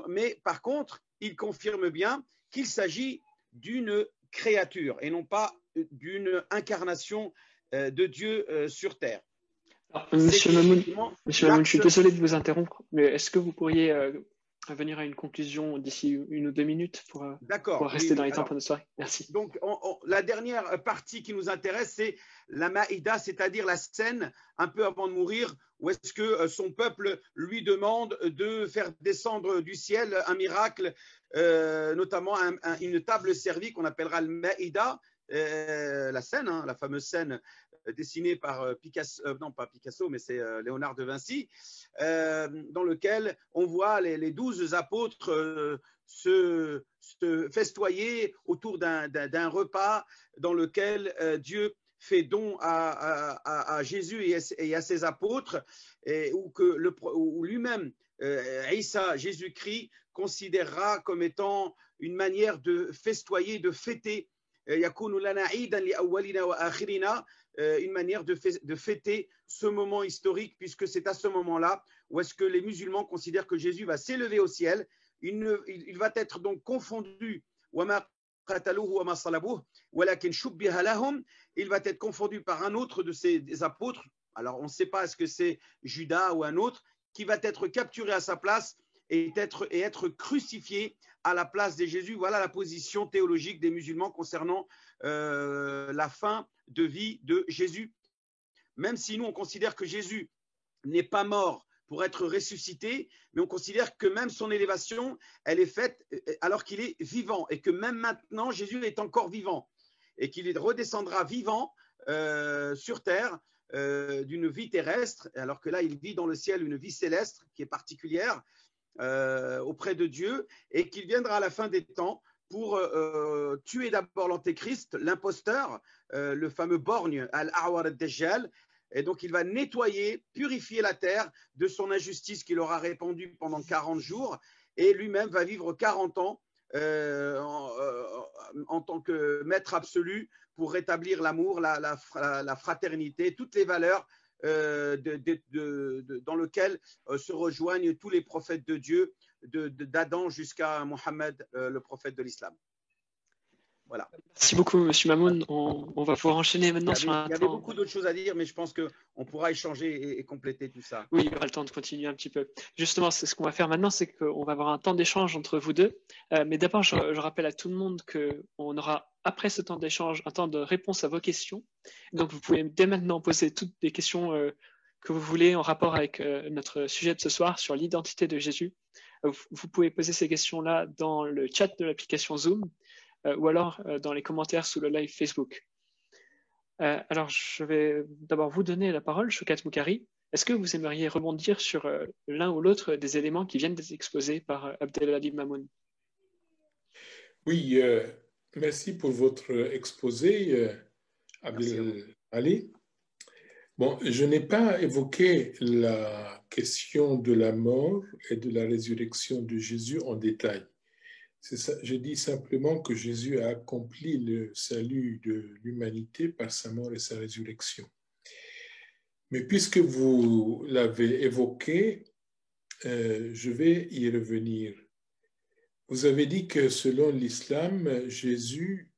Mais par contre, il confirme bien qu'il s'agit d'une créature et non pas d'une incarnation de Dieu sur terre. Alors, Monsieur Mamoun, je suis désolé de vous interrompre, mais est-ce que vous pourriez venir à une conclusion d'ici 1 ou 2 minutes pour rester dans les temps pour notre soirée? Merci. Donc, la dernière partie qui nous intéresse, c'est la Maïda, c'est-à-dire la scène un peu avant de mourir, où est-ce que son peuple lui demande de faire descendre du ciel un miracle, notamment une table servie qu'on appellera le Maïda, la scène, la fameuse scène dessinée par Picasso, non pas Picasso, mais c'est Léonard de Vinci, dans lequel on voit les 12 apôtres se festoyer autour d'un repas dans lequel Dieu fait don à Jésus et à ses apôtres, et où lui-même, Isa, Jésus-Christ, considérera comme étant une manière de festoyer, de fêter, une manière de fêter ce moment historique, puisque c'est à ce moment-là où est-ce que les musulmans considèrent que Jésus va s'élever au ciel. Il va être donc confondu, il va être confondu par un autre de ses apôtres. Alors on ne sait pas est-ce que c'est Judas ou un autre, qui va être capturé à sa place et être crucifié à la place de Jésus. Voilà la position théologique des musulmans concernant la fin de vie de Jésus. Même si nous, on considère que Jésus n'est pas mort pour être ressuscité, mais on considère que même son élévation, elle est faite alors qu'il est vivant, et que même maintenant, Jésus est encore vivant, et qu'il redescendra vivant sur terre d'une vie terrestre, alors que là, il vit dans le ciel une vie céleste qui est particulière auprès de Dieu, et qu'il viendra à la fin des temps pour tuer d'abord l'antéchrist, l'imposteur, le fameux borgne, Al-Awar al-Dajjal. Et donc, il va nettoyer, purifier la terre de son injustice qu'il aura répandue pendant 40 jours. Et lui-même va vivre 40 ans en tant que maître absolu pour rétablir l'amour, la fraternité, toutes les valeurs dans lesquelles se rejoignent tous les prophètes de Dieu, d'Adam jusqu'à Mohammed, le prophète de l'islam. Voilà. Merci beaucoup, Monsieur Mamoun. On va pouvoir enchaîner maintenant sur un temps. Il y avait beaucoup d'autres choses à dire, mais je pense qu'on pourra échanger et compléter tout ça. Oui, il y aura le temps de continuer un petit peu. Justement, c'est ce qu'on va faire maintenant, c'est qu'on va avoir un temps d'échange entre vous deux. Mais d'abord, je rappelle à tout le monde qu'on aura, après ce temps d'échange, un temps de réponse à vos questions. Donc, vous pouvez dès maintenant poser toutes les questions que vous voulez en rapport avec notre sujet de ce soir sur l'identité de Jésus. Vous pouvez poser ces questions-là dans le chat de l'application Zoom. Ou alors dans les commentaires sous le live Facebook. Alors, je vais d'abord vous donner la parole, Shoukat Moukari. Est-ce que vous aimeriez rebondir sur l'un ou l'autre des éléments qui viennent d'être exposés par Abdelali Mamoun? Oui, merci pour votre exposé, Abdelali. Bon, je n'ai pas évoqué la question de la mort et de la résurrection de Jésus en détail. Ça, je dis simplement que Jésus a accompli le salut de l'humanité par sa mort et sa résurrection. Mais puisque vous l'avez évoqué, je vais y revenir. Vous avez dit que selon l'islam, Jésus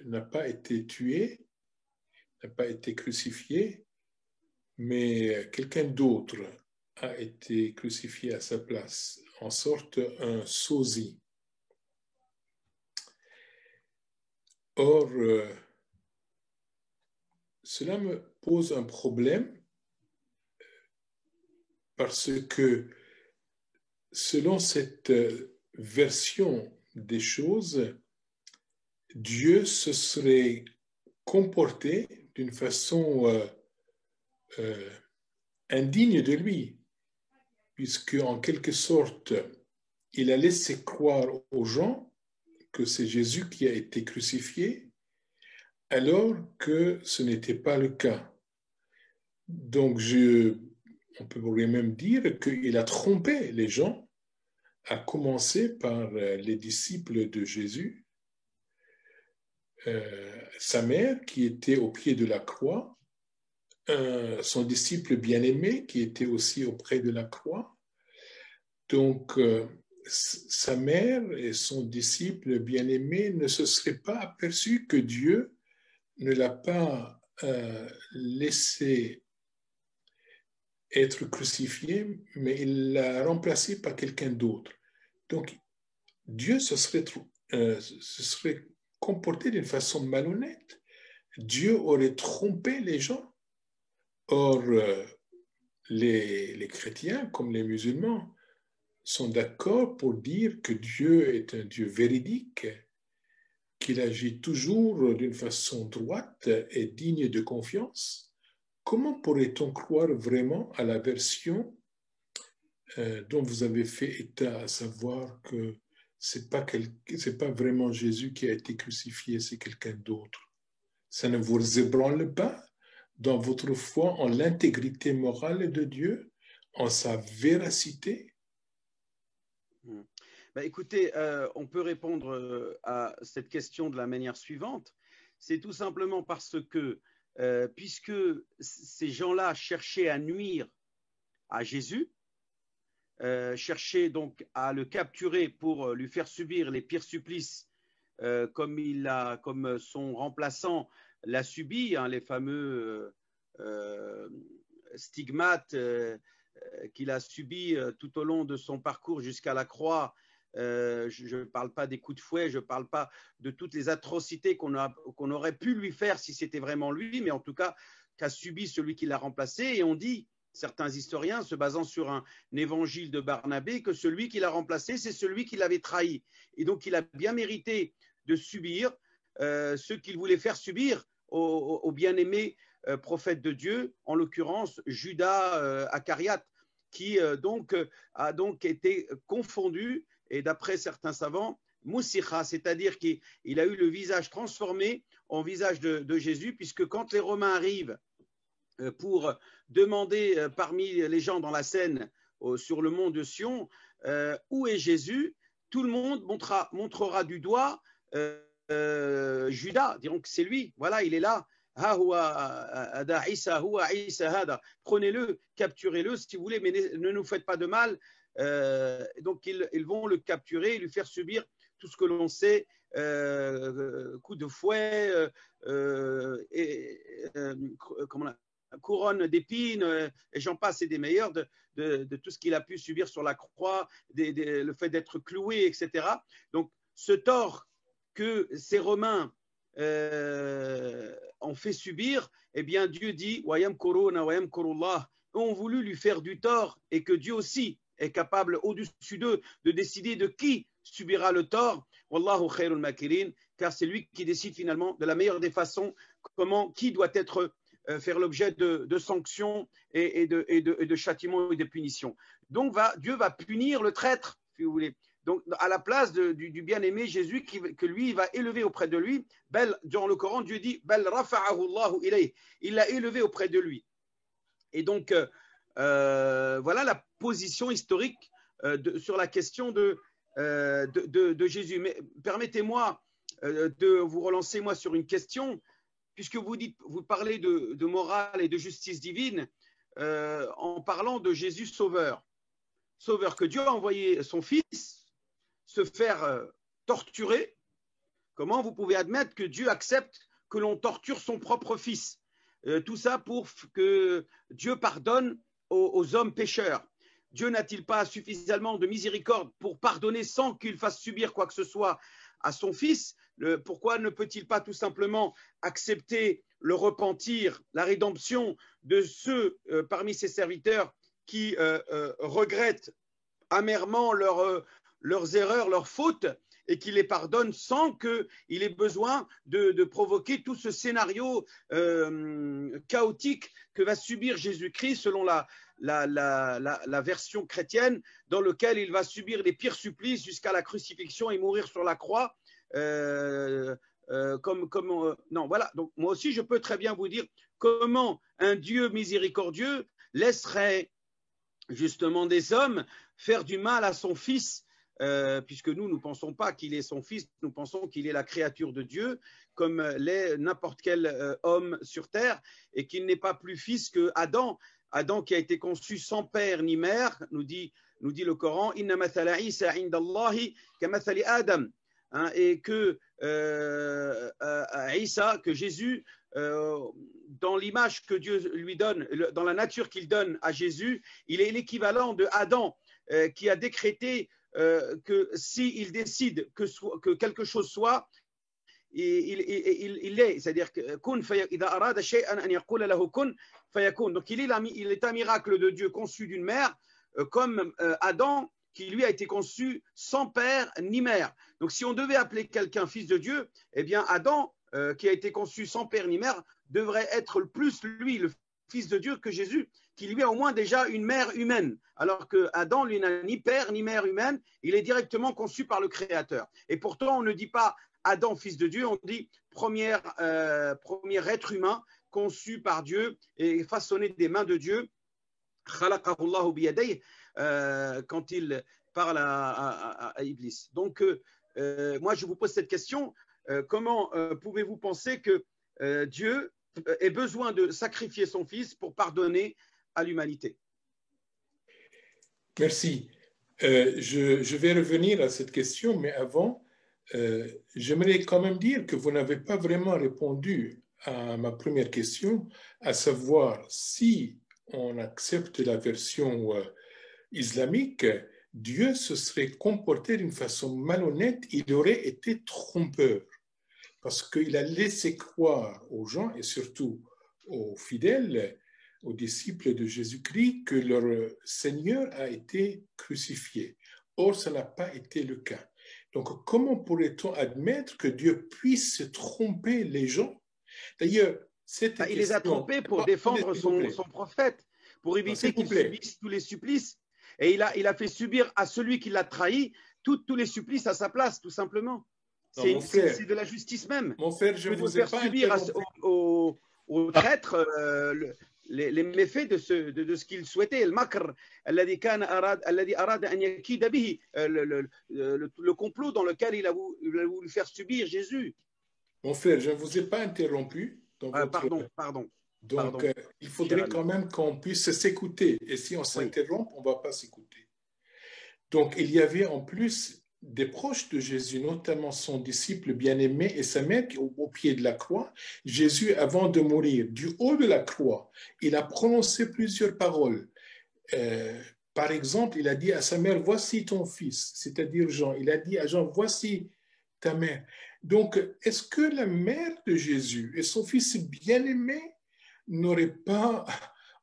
n'a pas été tué, n'a pas été crucifié, mais quelqu'un d'autre a été crucifié à sa place, en sorte un sosie. Or, cela me pose un problème parce que selon cette version des choses, Dieu se serait comporté d'une façon indigne de lui, puisque en quelque sorte, il a laissé croire aux gens que c'est Jésus qui a été crucifié, alors que ce n'était pas le cas. Donc, on pourrait même dire qu'il a trompé les gens, à commencer par les disciples de Jésus, sa mère qui était au pied de la croix, son disciple bien-aimé qui était aussi auprès de la croix. Donc, sa mère et son disciple bien-aimé ne se seraient pas aperçus que Dieu ne l'a pas laissé être crucifié, mais il l'a remplacé par quelqu'un d'autre. Donc, Dieu se serait comporté d'une façon malhonnête. Dieu aurait trompé les gens. Or, les chrétiens, comme les musulmans, sont d'accord pour dire que Dieu est un Dieu véridique, qu'il agit toujours d'une façon droite et digne de confiance. Comment pourrait-on croire vraiment à la version dont vous avez fait état, à savoir que c'est pas vraiment Jésus qui a été crucifié, c'est quelqu'un d'autre? Ça ne vous ébranle pas dans votre foi en l'intégrité morale de Dieu, en sa véracité? Écoutez, on peut répondre à cette question de la manière suivante. C'est tout simplement parce que, puisque ces gens-là cherchaient à nuire à Jésus, cherchaient donc à le capturer pour lui faire subir les pires supplices, comme son remplaçant l'a subi, hein, les fameux stigmates qu'il a subis tout au long de son parcours jusqu'à la croix. Je ne parle pas des coups de fouet, je ne parle pas de toutes les atrocités qu'on aurait pu lui faire si c'était vraiment lui, mais en tout cas qu'a subi celui qui l'a remplacé. Et on dit, certains historiens, se basant sur un évangile de Barnabé, que celui qui l'a remplacé, c'est celui qui l'avait trahi. Et donc, il a bien mérité de subir ce qu'il voulait faire subir au bien-aimé prophète de Dieu, en l'occurrence Judas Acariate, qui a donc été confondu, et d'après certains savants, Moussicha, c'est-à-dire qu'il a eu le visage transformé en visage de Jésus, puisque quand les Romains arrivent pour demander parmi les gens dans la scène sur le mont de Sion où est Jésus, tout le monde montrera du doigt Judas, diront que c'est lui, voilà, il est là. Prenez-le, capturez-le si vous voulez, mais ne nous faites pas de mal. Donc ils vont le capturer et lui faire subir tout ce que l'on sait, coups de fouet, couronne d'épines, et j'en passe, et des meilleurs, de tout ce qu'il a pu subir sur la croix, le fait d'être cloué, etc. Donc ce tort que ces Romains ont fait subir, eh bien Dieu dit Wayam korona, wayam korullah, ont voulu lui faire du tort, et que Dieu aussi est capable au-dessus d'eux de décider de qui subira le tort. Wallahu khairul makirin, car c'est lui qui décide finalement de la meilleure des façons qui doit être faire l'objet de sanctions et de châtiments et de punitions. Donc Dieu va punir le traître, si vous voulez. Donc, à la place du bien-aimé Jésus, que lui, il va élever auprès de lui, dans le Coran, Dieu dit il l'a élevé auprès de lui. Et donc, voilà la position historique sur la question de Jésus. Mais permettez-moi de vous relancer, moi, sur une question, puisque vous parlez de morale et de justice divine, en parlant de Jésus sauveur. Sauveur, que Dieu a envoyé son Fils se faire torturer. Comment vous pouvez admettre que Dieu accepte que l'on torture son propre Fils? Tout ça pour que Dieu pardonne aux hommes pécheurs. Dieu n'a-t-il pas suffisamment de miséricorde pour pardonner sans qu'il fasse subir quoi que ce soit à son Fils? Pourquoi ne peut-il pas tout simplement accepter le repentir, la rédemption de ceux parmi ses serviteurs qui regrettent amèrement leurs erreurs, leurs fautes, et qu'il les pardonne sans qu'il ait besoin de provoquer tout ce scénario chaotique que va subir Jésus-Christ selon la version chrétienne, dans lequel il va subir les pires supplices jusqu'à la crucifixion et mourir sur la croix. Non, voilà. Donc moi aussi, je peux très bien vous dire comment un Dieu miséricordieux laisserait justement des hommes faire du mal à son Fils, puisque nous ne pensons pas qu'il est son Fils, nous pensons qu'il est la créature de Dieu, comme l'est n'importe quel homme sur terre, et qu'il n'est pas plus fils que Adam qui a été conçu sans père ni mère, nous dit le Coran, Inna mathala Isa indallahi kamathali Adam, et que Isa, que Jésus, dans l'image que Dieu lui donne, dans la nature qu'il donne à Jésus, il est l'équivalent de Adam, qui a décrété que s'il décide que quelque chose soit, il l'est, c'est-à-dire que donc il est un miracle de Dieu conçu d'une mère, comme Adam qui lui a été conçu sans père ni mère. Donc si on devait appeler quelqu'un fils de Dieu, eh bien Adam, qui a été conçu sans père ni mère, devrait être plus lui le fils de Dieu que Jésus, qui lui a au moins déjà une mère humaine, alors que Adam lui n'a ni père ni mère humaine, il est directement conçu par le Créateur. Et pourtant on ne dit pas Adam fils de Dieu, on dit premier être humain conçu par Dieu et façonné des mains de Dieu, quand il parle à Iblis. Donc moi je vous pose cette question, comment pouvez-vous penser que Dieu ait besoin de sacrifier son Fils pour pardonner à l'humanité? Merci. Je vais revenir à cette question, mais avant, j'aimerais quand même dire que vous n'avez pas vraiment répondu à ma première question, à savoir si on accepte la version islamique, Dieu se serait comporté d'une façon malhonnête, il aurait été trompeur, parce qu'il a laissé croire aux gens et surtout aux fidèles aux disciples de Jésus-Christ que leur Seigneur a été crucifié. Or, ça n'a pas été le cas. Donc, comment pourrait-on admettre que Dieu puisse tromper les gens? D'ailleurs, cette il les a trompés pour défendre son prophète, pour éviter qu'il subisse tous les supplices. Et il a fait subir à celui qui l'a trahi tous les supplices à sa place, tout simplement. C'est de la justice même. Mon frère, je vous ai faire pas subir aux traîtres les méfaits de ce qu'il souhaitait. Le makr, le complot dans lequel il a voulu faire subir Jésus. Mon frère, je ne vous ai pas interrompu. Pardon. Donc, il faudrait quand même qu'on puisse s'écouter. Et si on s'interrompt, on ne va pas s'écouter. Donc, il y avait en plus des proches de Jésus, notamment son disciple bien-aimé et sa mère au pied de la croix. Jésus, avant de mourir, du haut de la croix, il a prononcé plusieurs paroles. Par exemple, il a dit à sa mère, voici ton fils, c'est-à-dire Jean. Il a dit à Jean, voici ta mère. Donc, est-ce que la mère de Jésus et son fils bien-aimé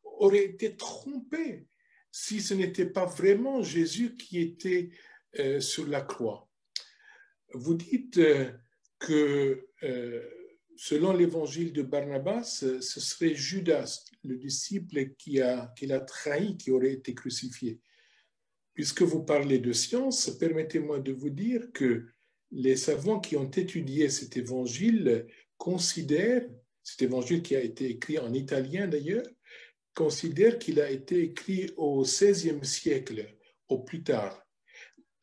auraient été trompés si ce n'était pas vraiment Jésus qui était sur la croix? Vous dites que selon l'évangile de Barnabas, ce serait Judas, le disciple qui l'a trahi, qui aurait été crucifié. Puisque vous parlez de science, permettez-moi de vous dire que les savants qui ont étudié cet évangile considèrent, cet évangile qui a été écrit en italien d'ailleurs, considèrent qu'il a été écrit au XVIe siècle, au plus tard.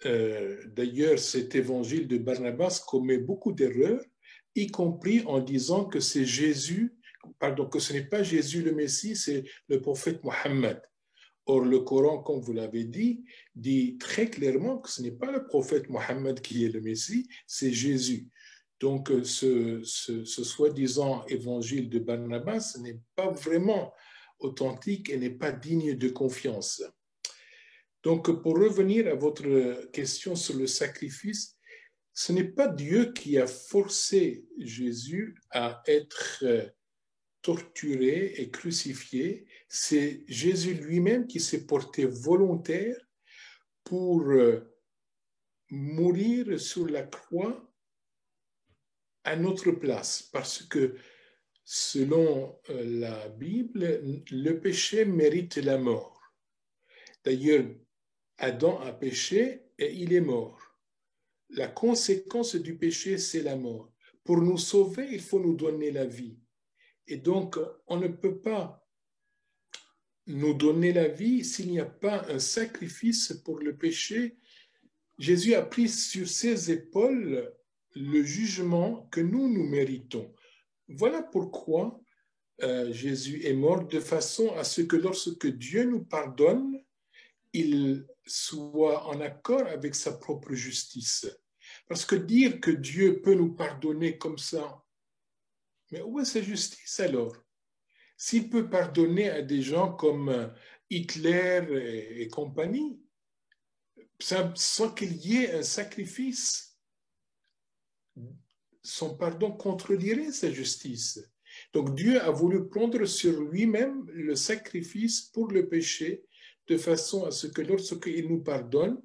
D'ailleurs, cet évangile de Barnabas commet beaucoup d'erreurs, y compris en disant que c'est Jésus, pardon, que ce n'est pas Jésus le Messie, c'est le prophète Mohammed. Or, le Coran, comme vous l'avez dit très clairement que ce n'est pas le prophète Mohammed qui est le Messie, c'est Jésus. Donc, ce soi-disant évangile de Barnabas n'est pas vraiment authentique et n'est pas digne de confiance. Donc, pour revenir à votre question sur le sacrifice, ce n'est pas Dieu qui a forcé Jésus à être torturé et crucifié, c'est Jésus lui-même qui s'est porté volontaire pour mourir sur la croix à notre place, parce que selon la Bible, le péché mérite la mort. D'ailleurs, Adam a péché et il est mort. La conséquence du péché, c'est la mort. Pour nous sauver, il faut nous donner la vie. Et donc, on ne peut pas nous donner la vie s'il n'y a pas un sacrifice pour le péché. Jésus a pris sur ses épaules le jugement que nous méritons. Voilà pourquoi Jésus est mort, de façon à ce que lorsque Dieu nous pardonne, il soit en accord avec sa propre justice. Parce que dire que Dieu peut nous pardonner comme ça, mais où est sa justice alors? S'il peut pardonner à des gens comme Hitler et compagnie, sans qu'il y ait un sacrifice, son pardon contredirait sa justice. Donc Dieu a voulu prendre sur lui-même le sacrifice pour le péché, de façon à ce que lorsqu'il nous pardonne,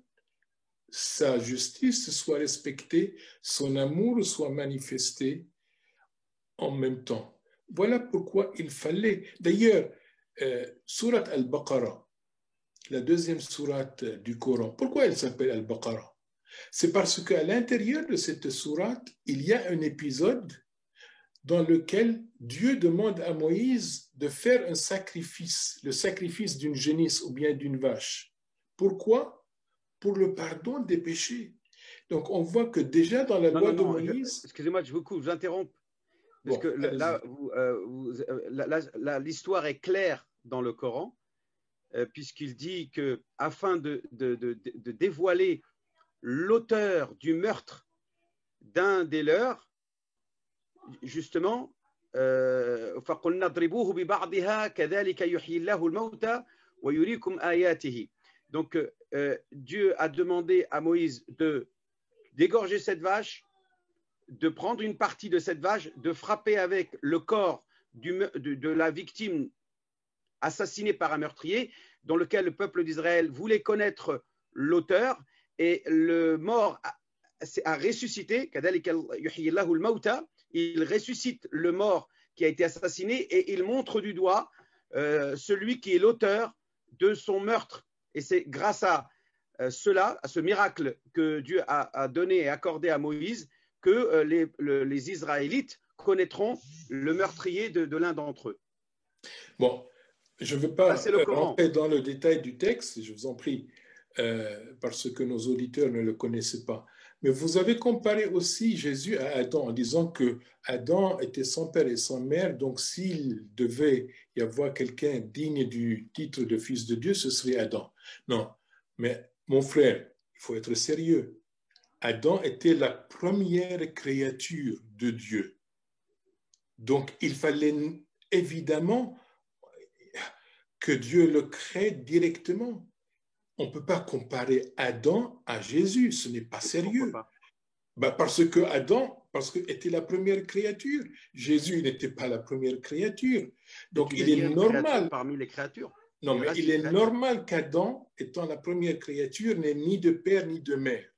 sa justice soit respectée, son amour soit manifesté en même temps. Voilà pourquoi il fallait. D'ailleurs, sourate Al-Baqarah, la deuxième sourate du Coran, pourquoi elle s'appelle Al-Baqarah? C'est parce qu'à l'intérieur de cette sourate, il y a un épisode dans lequel Dieu demande à Moïse de faire un sacrifice, le sacrifice d'une génisse ou bien d'une vache. Pourquoi? Pour le pardon des péchés. Donc on voit que déjà dans la loi de Moïse... Excusez-moi, je vous coupe, je vous interromps. Parce que là, l'histoire est claire dans le Coran, puisqu'il dit que afin de dévoiler l'auteur du meurtre d'un des leurs, justement, donc Dieu a demandé à Moïse de d'égorger cette vache, de prendre une partie de cette vache, de frapper avec le corps de la victime assassiné par un meurtrier, dans lequel le peuple d'Israël voulait connaître l'auteur, et le mort a ressuscité, il ressuscite le mort qui a été assassiné et il montre du doigt celui qui est l'auteur de son meurtre. Et c'est grâce à cela, à ce miracle que Dieu a donné et accordé à Moïse, que les Israélites connaîtront le meurtrier de l'un d'entre eux. Bon, je ne veux pas rentrer dans le détail du texte, je vous en prie, parce que nos auditeurs ne le connaissaient pas. Mais vous avez comparé aussi Jésus à Adam en disant que Adam était sans père et sans mère, donc s'il devait y avoir quelqu'un digne du titre de fils de Dieu, ce serait Adam. Non, mais mon frère, il faut être sérieux. Adam était la première créature de Dieu. Donc, il fallait évidemment que Dieu le crée directement. On ne peut pas comparer Adam à Jésus, ce n'est pas sérieux. Parce que Adam était la première créature. Jésus n'était pas la première créature. Donc, il est normal. Parmi les créatures. Non, mais il est normal qu'Adam, étant la première créature, n'ait ni de père ni de mère.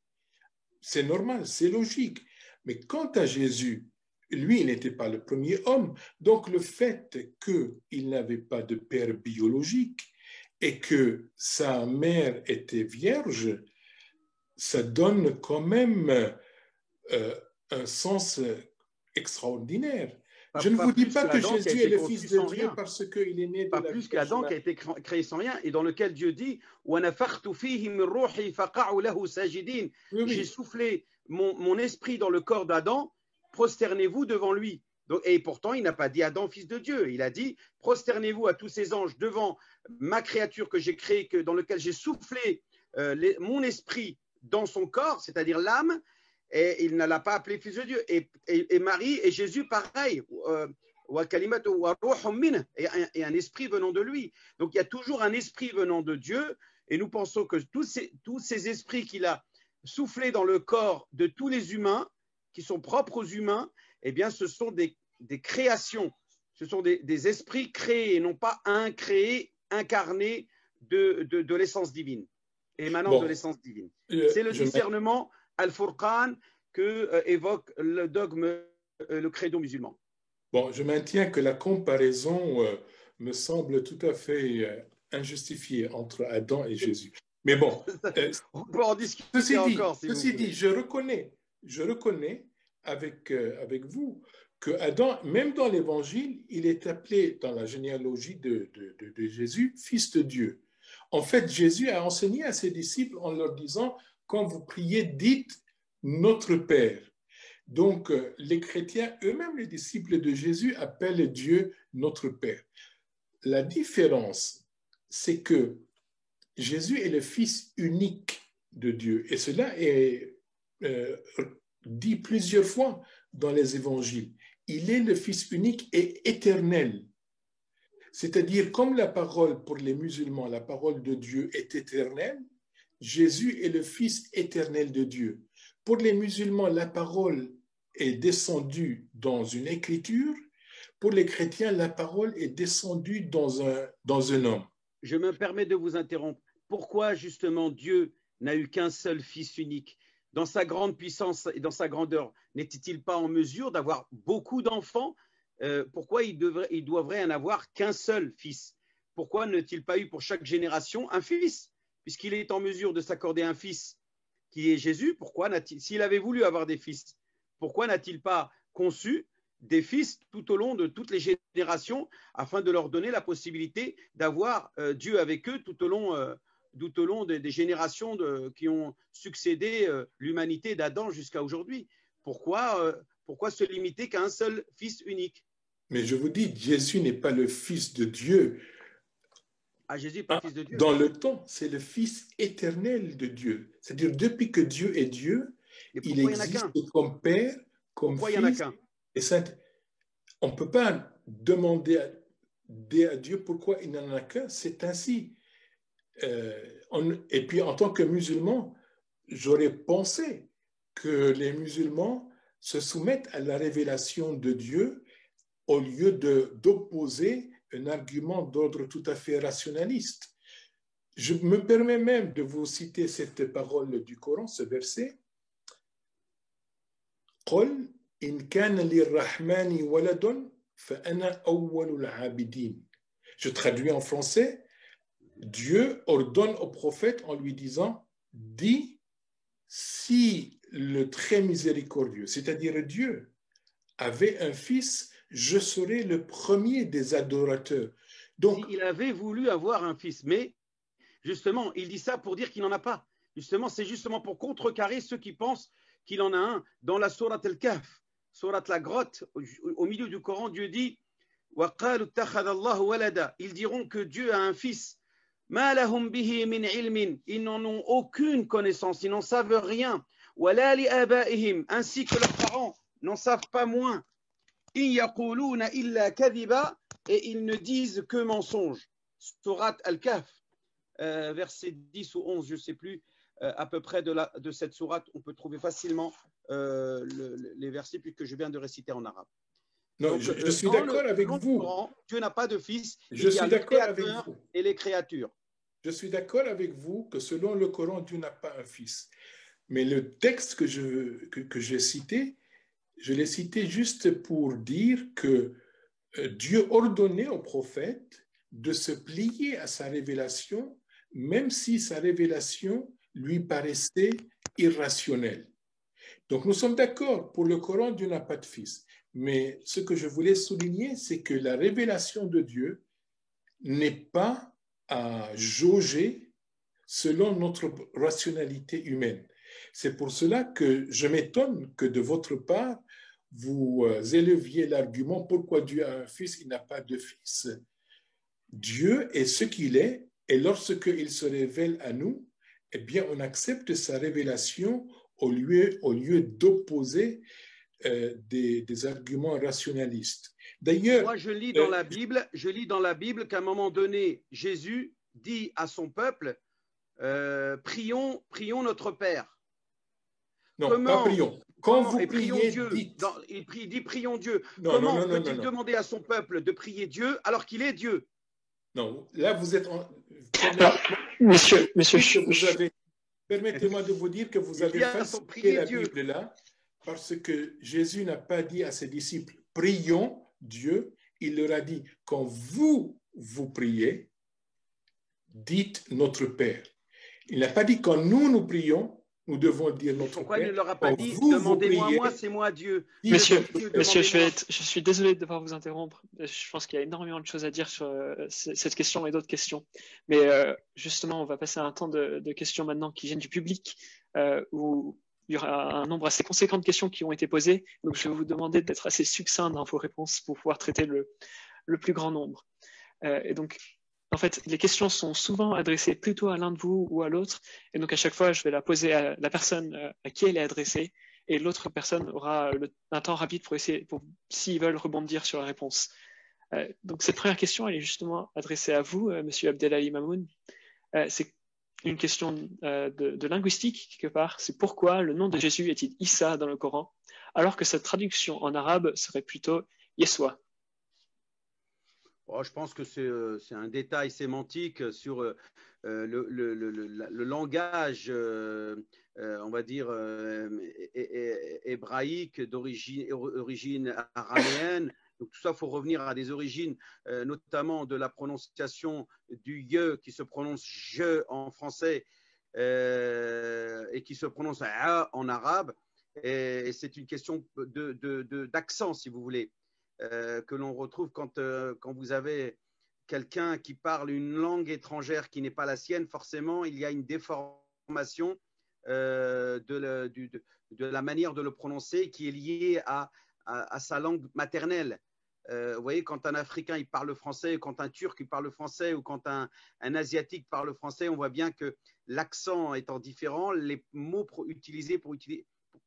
C'est normal, c'est logique. Mais quant à Jésus, lui, il n'était pas le premier homme. Donc, le fait qu'il n'avait pas de père biologique et que sa mère était vierge, ça donne quand même un sens extraordinaire. Je ne vous dis pas que Jésus est le Fils de Dieu parce qu'il est né de la Pas plus qu'Adam qui a été créé sans rien et dans lequel Dieu dit j'ai soufflé mon esprit dans le corps d'Adam, prosternez-vous devant lui. Donc, et pourtant, il n'a pas dit Adam, fils de Dieu. Il a dit prosternez-vous à tous ces anges devant ma créature que j'ai créée, dans lequel j'ai soufflé mon esprit dans son corps, c'est-à-dire l'âme, et il ne l'a pas appelé fils de Dieu. Et Marie et Jésus, pareil, et un esprit venant de lui. Donc il y a toujours un esprit venant de Dieu, et nous pensons que tous ces esprits qu'il a soufflés dans le corps de tous les humains, qui sont propres aux humains, eh bien ce sont des créations, ce sont des esprits créés, et non pas incréés, incarnés de l'essence divine, émanant de l'essence divine. C'est le discernement Al-Furqan que évoque le dogme, le credo musulman. Bon, je maintiens que la comparaison me semble tout à fait injustifiée entre Adam et Jésus. Mais bon, on peut en discuter encore. Ceci dit, je reconnais avec vous que Adam, même dans l'Évangile, il est appelé dans la généalogie de Jésus, fils de Dieu. En fait, Jésus a enseigné à ses disciples en leur disant, quand vous priez, dites notre Père. Donc, les chrétiens, eux-mêmes, les disciples de Jésus, appellent Dieu notre Père. La différence, c'est que Jésus est le Fils unique de Dieu. Et cela est dit plusieurs fois dans les évangiles. Il est le Fils unique et éternel. C'est-à-dire, comme la parole pour les musulmans, la parole de Dieu est éternelle, Jésus est le Fils éternel de Dieu. Pour les musulmans, la parole est descendue dans une écriture. Pour les chrétiens, la parole est descendue dans un homme. Je me permets de vous interrompre. Pourquoi justement Dieu n'a eu qu'un seul Fils unique? Dans sa grande puissance et dans sa grandeur, n'était-il pas en mesure d'avoir beaucoup d'enfants? Pourquoi il devrait en avoir qu'un seul fils? Pourquoi n'a-t-il pas eu pour chaque génération un fils? Puisqu'il est en mesure de s'accorder un fils qui est Jésus, pourquoi n'a-t-il, s'il avait voulu avoir des fils, pourquoi n'a-t-il pas conçu des fils tout au long de toutes les générations afin de leur donner la possibilité d'avoir Dieu avec eux tout au long des générations qui ont succédé l'humanité d'Adam jusqu'à aujourd'hui? Pourquoi se limiter qu'à un seul fils unique? Mais je vous dis, Jésus n'est pas le Fils de Dieu. Jésus n'est pas le Fils de Dieu. Dans le temps, c'est le Fils éternel de Dieu. C'est-à-dire, depuis que Dieu est Dieu, il existe comme Père, comme Fils et Saint. On ne peut pas demander à Dieu pourquoi il n'en a qu'un. C'est ainsi. Et puis, en tant que musulman, j'aurais pensé que les musulmans se soumettent à la révélation de Dieu au lieu d'opposer un argument d'ordre tout à fait rationaliste. Je me permets même de vous citer cette parole du Coran, ce verset. قل إن كان للرحمن ولد فأنا أول العابدين. Je traduis en français. Dieu ordonne au prophète en lui disant, dis, si le très miséricordieux, c'est-à-dire Dieu, avait un fils, je serais le premier des adorateurs. Donc, il avait voulu avoir un fils, mais justement, il dit ça pour dire qu'il n'en a pas. Justement, c'est justement pour contrecarrer ceux qui pensent qu'il en a un. Dans la sourate Al-Kahf, sourate la grotte, au milieu du Coran, Dieu dit ils diront que Dieu a un fils. Ils n'en ont aucune connaissance, ils n'en savent rien. Ainsi que leurs parents n'en savent pas moins. Et ils ne disent que mensonges. Sourate Al-Kahf, versets 10 ou 11, je ne sais plus, à peu près de cette sourate, on peut trouver facilement les versets puisque je viens de réciter en arabe. Non, donc, je suis d'accord avec vous. Coran, Dieu n'a pas de fils, je suis d'accord avec vous. Et les créatures. Je suis d'accord avec vous que selon le Coran, Dieu n'a pas un fils. Mais le texte que j'ai cité, je l'ai cité juste pour dire que Dieu ordonnait au prophète de se plier à sa révélation, même si sa révélation lui paraissait irrationnelle. Donc nous sommes d'accord, pour le Coran, Dieu n'a pas de fils. Mais ce que je voulais souligner, c'est que la révélation de Dieu n'est pas à jauger selon notre rationalité humaine. C'est pour cela que je m'étonne que de votre part, vous éleviez l'argument pourquoi Dieu a un fils, il n'a pas de fils. Dieu est ce qu'il est, et lorsqu'il se révèle à nous, eh bien, on accepte sa révélation au lieu d'opposer des arguments rationalistes. D'ailleurs, moi je lis dans la Bible qu'à un moment donné, Jésus dit à son peuple, prions notre Père. Non, pas prions. Quand vous priez, Dieu, dites. il dit prions Dieu. Non, comment peut-il demander à son peuple de prier Dieu alors qu'il est Dieu? Non, là vous êtes monsieur, permettez-moi de vous dire que vous avez falsifié la Bible là, parce que Jésus n'a pas dit à ses disciples, prions Dieu. Il leur a dit, quand vous priez, dites notre Père. Il n'a pas dit, quand nous prions, nous devons dire notre Pourquoi Père. Il ne leur a pas dit, demandez-moi moi, c'est moi Dieu. Monsieur, je suis désolé de devoir vous interrompre. Je pense qu'il y a énormément de choses à dire sur cette question et d'autres questions. Mais justement, on va passer à un temps de questions maintenant qui viennent du public, où il y aura un nombre assez conséquent de questions qui ont été posées. Donc, je vais vous demander d'être assez succinct dans vos réponses pour pouvoir traiter le plus grand nombre. Et donc, en fait, les questions sont souvent adressées plutôt à l'un de vous ou à l'autre. Et donc, à chaque fois, je vais la poser à la personne à qui elle est adressée. Et l'autre personne aura un temps rapide pour essayer, s'ils veulent rebondir sur la réponse. Donc, cette première question, elle est justement adressée à vous, Monsieur Abdelali Mamoun. C'est une question de linguistique, quelque part. C'est pourquoi le nom de Jésus est-il Issa dans le Coran, alors que sa traduction en arabe serait plutôt Yeshua? Oh, je pense que c'est un détail sémantique sur le langage, on va dire, hébraïque d'origine araméenne. Donc tout ça, il faut revenir à des origines, notamment de la prononciation du « ye » qui se prononce « je » en français et qui se prononce « a » en arabe. Et c'est une question d'accent, si vous voulez. Que l'on retrouve quand vous avez quelqu'un qui parle une langue étrangère qui n'est pas la sienne, forcément, il y a une déformation de la manière de le prononcer qui est liée à sa langue maternelle. Vous voyez, quand un Africain il parle français, quand un Turc il parle français, ou quand un Asiatique parle français, on voit bien que l'accent étant différent, les mots utilisés pour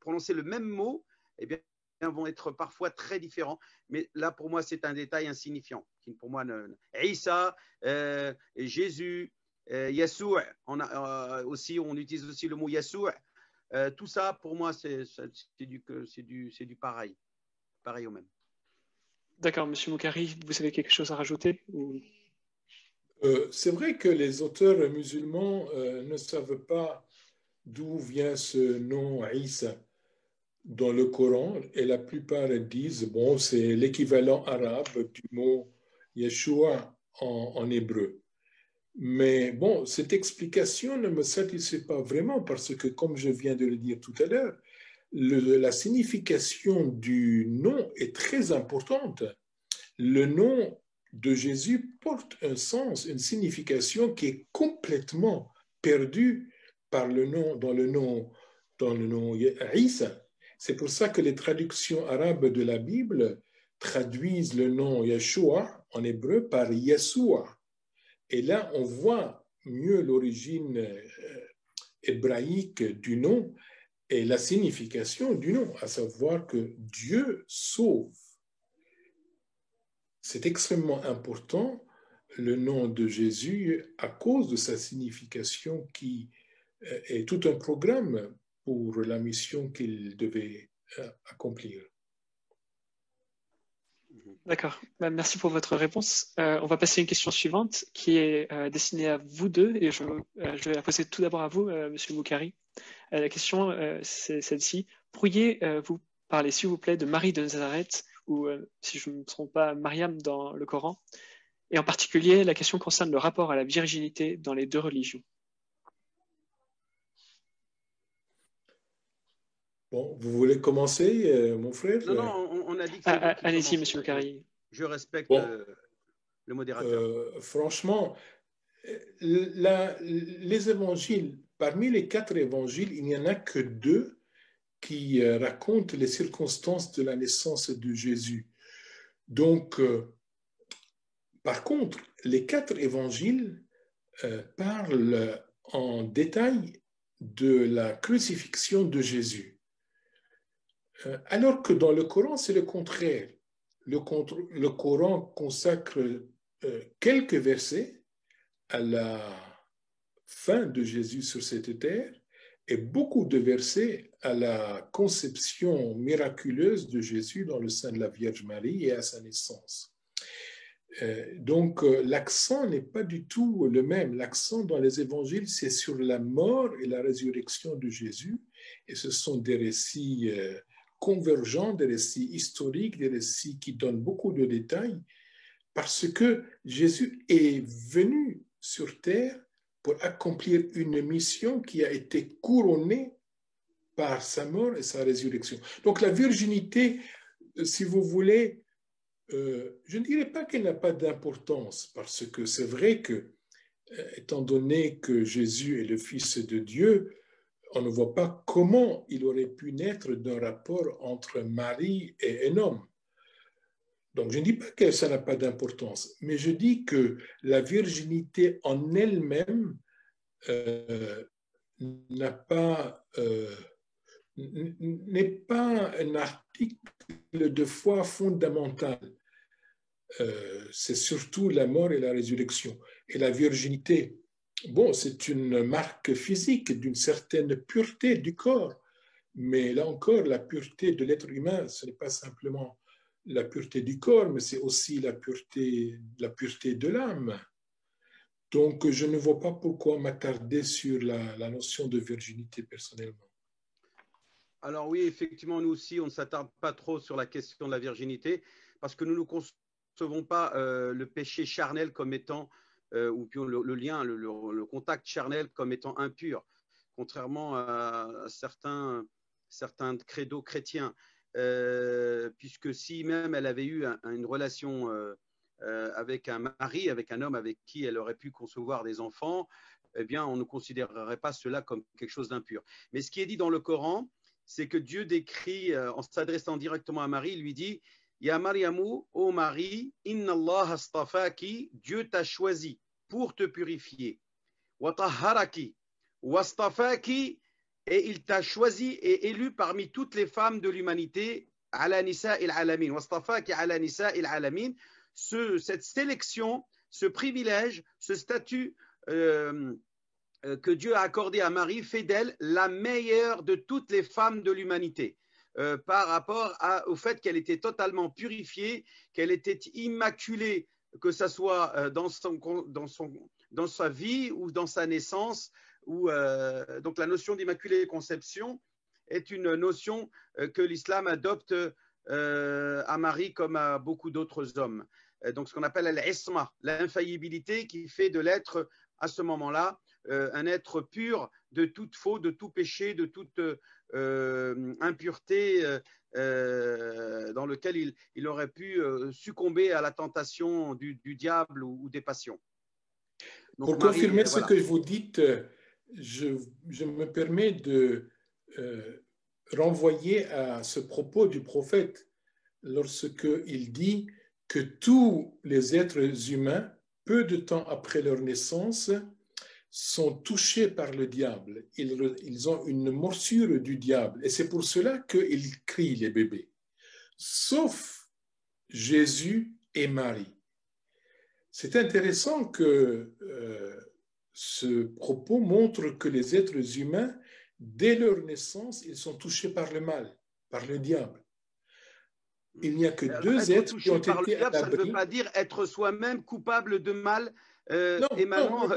prononcer le même mot, eh bien, vont être parfois très différents, mais là pour moi c'est un détail insignifiant. Pour moi, Isa, Jésus, Yassou, aussi on utilise aussi le mot Yassou. Tout ça pour moi c'est du pareil au même. D'accord, Monsieur Moukari, vous avez quelque chose à rajouter ou... C'est vrai que les auteurs musulmans ne savent pas d'où vient ce nom Isa dans le Coran, et la plupart disent, bon, c'est l'équivalent arabe du mot Yeshua en hébreu. Mais bon, cette explication ne me satisfait pas vraiment parce que, comme je viens de le dire tout à l'heure, la signification du nom est très importante. Le nom de Jésus porte un sens, une signification qui est complètement perdue par le nom, dans le nom Isa. C'est pour ça que les traductions arabes de la Bible traduisent le nom Yeshua en hébreu par Yeshua. Et là, on voit mieux l'origine hébraïque du nom et la signification du nom, à savoir que Dieu sauve. C'est extrêmement important, le nom de Jésus, à cause de sa signification qui est tout un programme pour la mission qu'il devait accomplir. D'accord. Merci pour votre réponse. On va passer à une question suivante qui est destinée à vous deux et je vais la poser tout d'abord à vous, Monsieur Moukari. La question, c'est celle-ci. Pourriez-vous parler, s'il vous plaît, de Marie de Nazareth ou, si je ne me trompe pas, Mariam dans le Coran? Et en particulier, la question concerne le rapport à la virginité dans les deux religions. Bon, vous voulez commencer, mon frère? Non, on a dit que c'est allez-y, Monsieur Moukari. Je respecte le modérateur. Franchement, les évangiles, parmi les 4 évangiles, il n'y en a que 2 qui racontent les circonstances de la naissance de Jésus. Donc, par contre, les 4 évangiles parlent en détail de la crucifixion de Jésus. Alors que dans le Coran, c'est le contraire. Le Coran consacre quelques versets à la fin de Jésus sur cette terre et beaucoup de versets à la conception miraculeuse de Jésus dans le sein de la Vierge Marie et à sa naissance. Donc l'accent n'est pas du tout le même. L'accent dans les évangiles, c'est sur la mort et la résurrection de Jésus, et ce sont des récits convergents, des récits historiques, des récits qui donnent beaucoup de détails, parce que Jésus est venu sur terre pour accomplir une mission qui a été couronnée par sa mort et sa résurrection. Donc la virginité, si vous voulez, je ne dirais pas qu'elle n'a pas d'importance, parce que c'est vrai que, étant donné que Jésus est le Fils de Dieu, on ne voit pas comment il aurait pu naître d'un rapport entre Marie et un homme. Donc je ne dis pas que ça n'a pas d'importance, mais je dis que la virginité en elle-même n'est pas un article de foi fondamental. C'est surtout la mort et la résurrection. Et la virginité, bon, c'est une marque physique d'une certaine pureté du corps, mais là encore, la pureté de l'être humain, ce n'est pas simplement la pureté du corps, mais c'est aussi la pureté de l'âme. Donc, je ne vois pas pourquoi m'attarder sur la notion de virginité personnellement. Alors oui, effectivement, nous aussi, on ne s'attarde pas trop sur la question de la virginité, parce que nous ne concevons pas le péché charnel comme étant, ou le lien, le contact charnel comme étant impur, contrairement à certains credos chrétiens. Puisque si même elle avait eu une relation avec un mari, avec un homme avec qui elle aurait pu concevoir des enfants, eh bien, on ne considérerait pas cela comme quelque chose d'impur. Mais ce qui est dit dans le Coran, c'est que Dieu décrit, en s'adressant directement à Marie, il lui dit « Ya Mariamu, ô Marie, inna Allah astafaki, Dieu t'a choisi pour te purifier. Wa tahharaki, wastafaki, et il t'a choisi et élu parmi toutes les femmes de l'humanité, ala nisa il alamin, wastafaki ala nisa il alamin ». Cette sélection, ce privilège, ce statut que Dieu a accordé à Marie fait d'elle la meilleure de toutes les femmes de l'humanité. par rapport au fait qu'elle était totalement purifiée, qu'elle était immaculée, que ce soit dans sa vie ou dans sa naissance. Donc la notion d'immaculée conception est une notion que l'islam adopte à Marie comme à beaucoup d'autres hommes. Donc ce qu'on appelle l'isma, l'infaillibilité qui fait de l'être à ce moment-là un être pur de toute faute, de tout péché, de toute impureté dans lequel il aurait pu succomber à la tentation du diable ou des passions. Donc, pour confirmer ce que vous dites, je me permets de renvoyer à ce propos du prophète lorsqu'il dit que tous les êtres humains, peu de temps après leur naissance, sont touchés par le diable. Ils ont une morsure du diable. Et c'est pour cela qu'ils crient, les bébés. Sauf Jésus et Marie. C'est intéressant que ce propos montre que les êtres humains, dès leur naissance, ils sont touchés par le mal, par le diable. Il n'y a que deux êtres qui ont été à l'abri. Ça ne veut pas dire être soi-même coupable de mal. Émanant,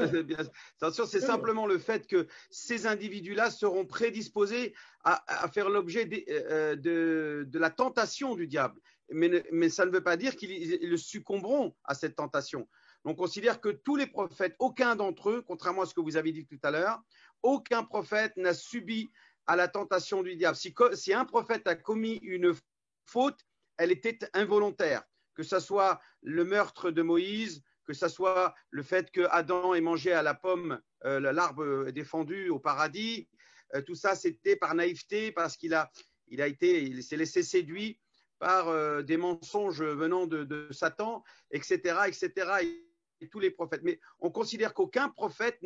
attention, c'est simplement le fait que ces individus-là seront prédisposés à faire l'objet de la tentation du diable. Mais ça ne veut pas dire qu'ils succomberont à cette tentation. On considère que tous les prophètes, aucun d'entre eux, contrairement à ce que vous avez dit tout à l'heure, aucun prophète n'a subi à la tentation du diable. Si un prophète a commis une faute, elle était involontaire, que ce soit le meurtre de Moïse, que ce soit le fait que Adam ait mangé à la pomme l'arbre défendu au paradis, tout ça c'était par naïveté, parce qu'il s'est laissé séduit par des mensonges venant de Satan, etc., etc. Et tous les prophètes. Mais on considère qu'aucun prophète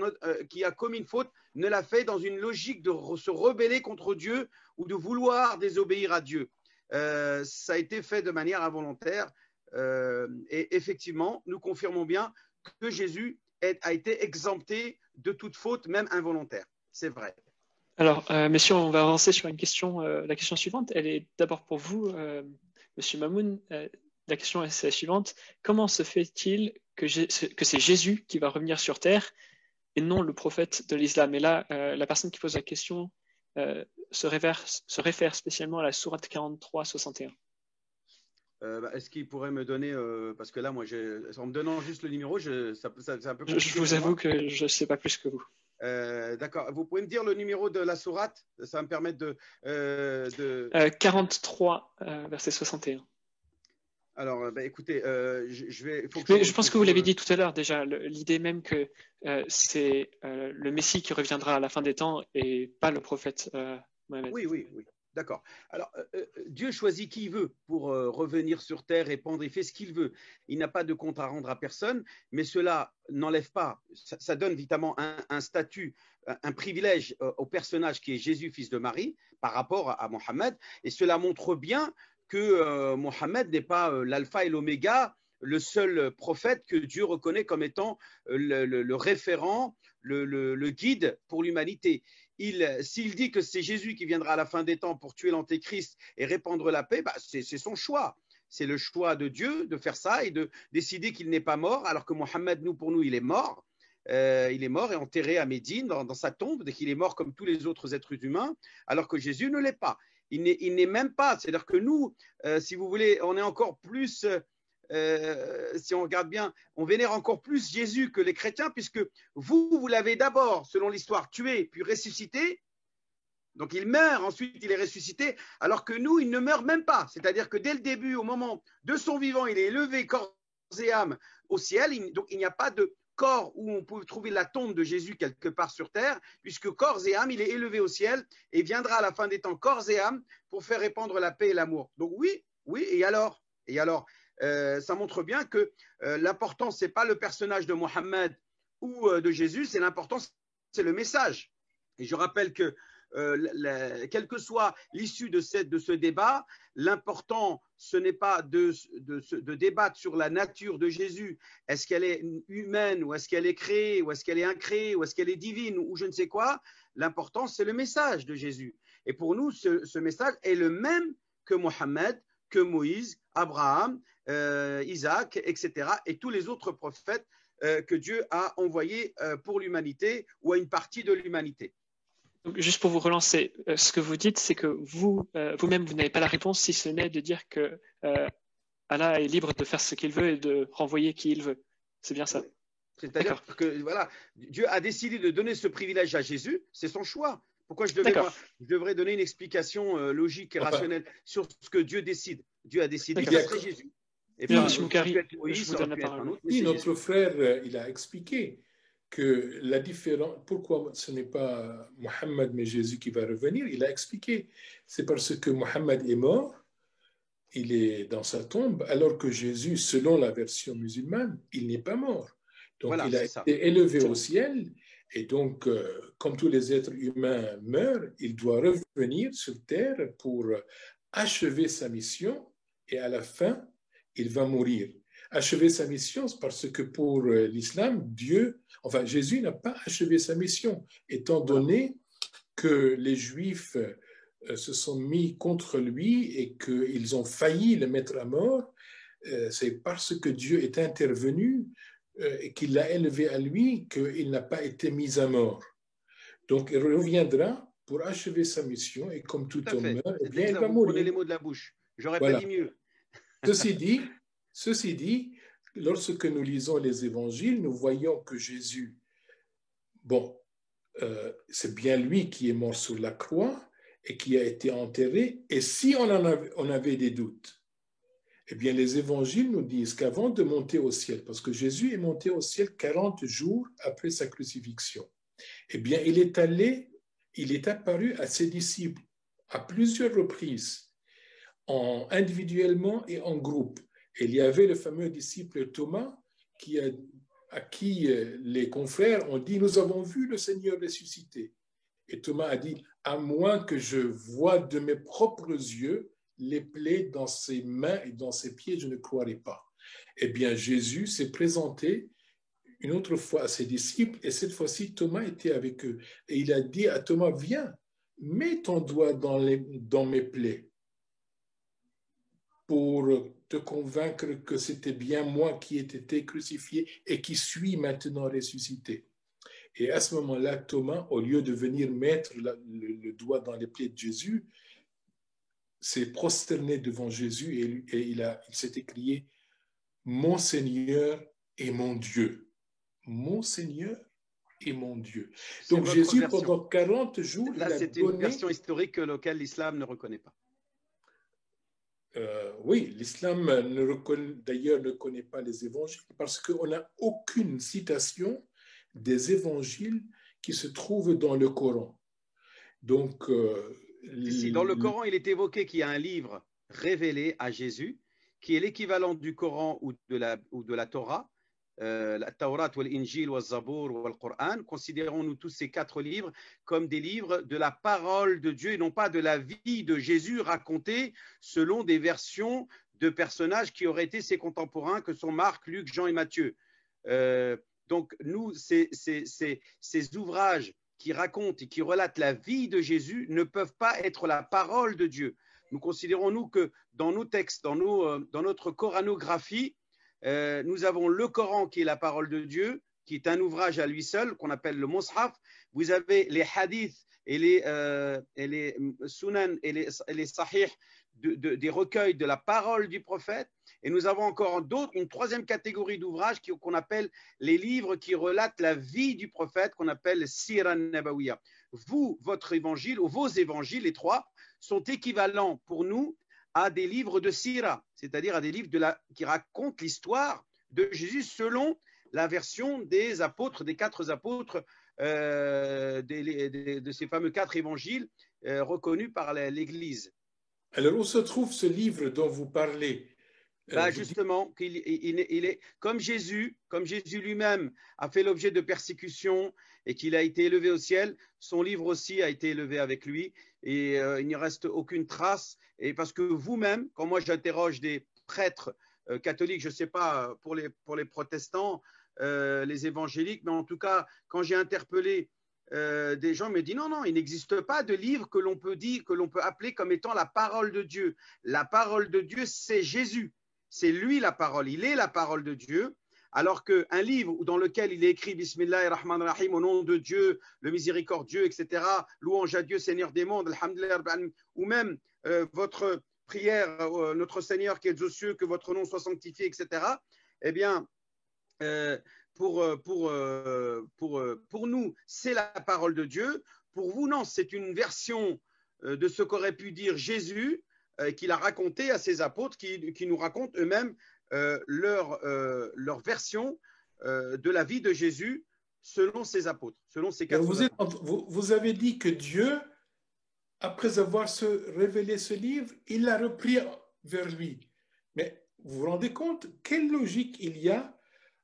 qui a commis une faute ne l'a fait dans une logique de se rebeller contre Dieu ou de vouloir désobéir à Dieu. Ça a été fait de manière involontaire. Et effectivement, nous confirmons bien que Jésus a été exempté de toute faute, même involontaire. C'est vrai. Alors, messieurs, on va avancer sur une question. La question suivante, elle est d'abord pour vous, monsieur Mamoun. La question est la suivante. Comment se fait-il que c'est Jésus qui va revenir sur terre et non le prophète de l'islam? Et là, la personne qui pose la question se réfère spécialement à la sourate 43, 61. Est-ce qu'il pourrait me donner, parce que là, moi, en me donnant juste le numéro, c'est un peu compliqué. Je vous avoue que je ne sais pas plus que vous. D'accord. Vous pouvez me dire le numéro de la sourate? Ça va me permettre de… 43, verset 61. Alors, écoutez, je pense que vous l'avez dit tout à l'heure déjà, l'idée même que c'est le Messie qui reviendra à la fin des temps et pas le prophète Mohammed. Oui. D'accord. Alors, Dieu choisit qui il veut pour revenir sur terre et pendre. Il fait ce qu'il veut. Il n'a pas de compte à rendre à personne, mais cela n'enlève pas. Ça donne évidemment un statut, un privilège au personnage qui est Jésus, fils de Marie, par rapport à Mohammed. Et cela montre bien que Mohammed n'est pas l'alpha et l'oméga, le seul prophète que Dieu reconnaît comme étant le référent, le guide pour l'humanité. S'il dit que c'est Jésus qui viendra à la fin des temps pour tuer l'antéchrist et répandre la paix, c'est son choix. C'est le choix de Dieu de faire ça et de décider qu'il n'est pas mort, alors que Mohammed, pour nous, il est mort. Il est mort et enterré à Médine dans sa tombe, dès qu'il est mort comme tous les autres êtres humains, alors que Jésus ne l'est pas. Il n'est même pas. C'est-à-dire que nous, si vous voulez, on est encore plus… si on regarde bien, on vénère encore plus Jésus que les chrétiens, puisque vous l'avez d'abord, selon l'histoire, tué, puis ressuscité. Donc il meurt, ensuite il est ressuscité, alors que nous, il ne meurt même pas. C'est-à-dire que dès le début, au moment de son vivant, il est élevé corps et âme au ciel. Donc il n'y a pas de corps où on peut trouver la tombe de Jésus quelque part sur terre, puisque corps et âme, il est élevé au ciel et viendra à la fin des temps corps et âme pour faire répandre la paix et l'amour. Donc oui, et alors ça montre bien que l'important, ce n'est pas le personnage de Mohammed ou de Jésus, c'est l'important, c'est le message. Et je rappelle que quelle que soit l'issue de ce débat, l'important, ce n'est pas de débattre sur la nature de Jésus. Est-ce qu'elle est humaine, ou est-ce qu'elle est créée, ou est-ce qu'elle est incréée, ou est-ce qu'elle est divine, ou je ne sais quoi. L'important, c'est le message de Jésus. Et pour nous, ce message est le même que Mohammed, que Moïse, Abraham, Isaac, etc. et tous les autres prophètes que Dieu a envoyés pour l'humanité ou à une partie de l'humanité. Donc, juste pour vous relancer, ce que vous dites, c'est que vous-même, vous n'avez pas la réponse, si ce n'est de dire que Allah est libre de faire ce qu'il veut et de renvoyer qui il veut. C'est bien ça. C'est-à-dire que voilà, Dieu a décidé de donner ce privilège à Jésus, c'est son choix. Pourquoi je devrais donner une explication logique et rationnelle sur ce que Dieu décide? Dieu a décidé que ce serait Jésus. Et pas Moïse, je vous donne la parole. Oui, notre frère, il a expliqué que la différence, pourquoi ce n'est pas Mohammed mais Jésus qui va revenir, il a expliqué. C'est parce que Mohammed est mort, il est dans sa tombe, alors que Jésus, selon la version musulmane, il n'est pas mort. Donc voilà, il a été élevé au ciel, et donc, comme tous les êtres humains meurent, il doit revenir sur terre pour achever sa mission, et à la fin, il va mourir. Achever sa mission, parce que pour l'islam, Jésus n'a pas achevé sa mission, étant donné que les Juifs se sont mis contre lui et qu'ils ont failli le mettre à mort. C'est parce que Dieu est intervenu et qu'il l'a élevé à lui qu'il n'a pas été mis à mort. Donc, il reviendra pour achever sa mission, et comme tout homme meurt, eh bien, il va mourir. Vous prenez les mots de la bouche. J'aurais pas dit mieux. Ceci dit, lorsque nous lisons les évangiles, nous voyons que Jésus, c'est bien lui qui est mort sur la croix et qui a été enterré. Et si on avait des doutes, eh bien, les évangiles nous disent qu'avant de monter au ciel, parce que Jésus est monté au ciel 40 jours après sa crucifixion, eh bien, il est apparu à ses disciples à plusieurs reprises, individuellement et en groupe. Et il y avait le fameux disciple Thomas à qui les confrères ont dit « Nous avons vu le Seigneur ressuscité ». Et Thomas a dit « À moins que je voie de mes propres yeux les plaies dans ses mains et dans ses pieds, je ne croirai pas. » Eh bien, Jésus s'est présenté une autre fois à ses disciples, et cette fois-ci, Thomas était avec eux. Et il a dit à Thomas « Viens, mets ton doigt dans mes plaies pour te convaincre que c'était bien moi qui ai été crucifié et qui suis maintenant ressuscité. » Et à ce moment-là, Thomas, au lieu de venir mettre le doigt dans les plaies de Jésus, s'est prosterné devant Jésus et il s'est écrié « Mon Seigneur et mon Dieu. Mon Seigneur et mon Dieu. » Donc Jésus, pendant 40 jours, là, c'est une version historique laquelle l'islam ne reconnaît pas. Oui, l'islam d'ailleurs ne connaît pas les évangiles parce qu'on n'a aucune citation des évangiles qui se trouvent dans le Coran. Donc, dans le Coran, il est évoqué qu'il y a un livre révélé à Jésus qui est l'équivalent du Coran ou de la Torah, la Taurat, l'Injil, le Zabour, le Coran. Considérons-nous tous ces 4 livres comme des livres de la parole de Dieu et non pas de la vie de Jésus racontée selon des versions de personnages qui auraient été ses contemporains, que sont Marc, Luc, Jean et Matthieu. Donc, nous, ces ouvrages qui racontent et qui relatent la vie de Jésus ne peuvent pas être la parole de Dieu. Nous considérons, nous, que dans nos textes, dans notre coranographie, nous avons le Coran qui est la parole de Dieu, qui est un ouvrage à lui seul, qu'on appelle le Mus'haf. Vous avez les hadiths et les sunan et les sahih des recueils de la parole du prophète. Et nous avons encore une troisième catégorie d'ouvrages qu'on appelle les livres qui relatent la vie du prophète, qu'on appelle Sira Nabawiya. Votre évangile, ou vos évangiles, les 3, sont équivalents pour nous à des livres de Sira, c'est-à-dire à des livres qui racontent l'histoire de Jésus selon la version des apôtres, des 4 apôtres, de ces fameux 4 évangiles reconnus par l'Église. Alors, où se trouve ce livre dont vous parlez? Justement, il est comme Jésus lui-même a fait l'objet de persécutions et qu'il a été élevé au ciel, son livre aussi a été élevé avec lui et il n'y reste aucune trace. Et parce que vous-même, quand moi j'interroge des prêtres catholiques, je ne sais pas pour les protestants, les évangéliques, mais en tout cas, quand j'ai interpellé des gens me disent non, non, il n'existe pas de livre que l'on peut dire, que l'on peut appeler comme étant la parole de Dieu. La parole de Dieu, c'est Jésus. C'est lui la parole. Il est la parole de Dieu. Alors qu'un livre dans lequel il est écrit Bismillahirrahmanirrahim, au nom de Dieu, le miséricordieux, etc., louange à Dieu, Seigneur des mondes, alhamdulillah, ou même votre prière, notre Seigneur qui est aux cieux, que votre nom soit sanctifié, etc., eh bien, pour nous, c'est la parole de Dieu. Pour vous, non, c'est une version de ce qu'aurait pu dire Jésus, qu'il a raconté à ses apôtres, qui nous racontent eux-mêmes leur version de la vie de Jésus selon ses apôtres, selon ses quatre apôtres. Vous avez dit que Dieu, après avoir révélé ce livre, il l'a repris vers lui. Mais vous vous rendez compte quelle logique il y a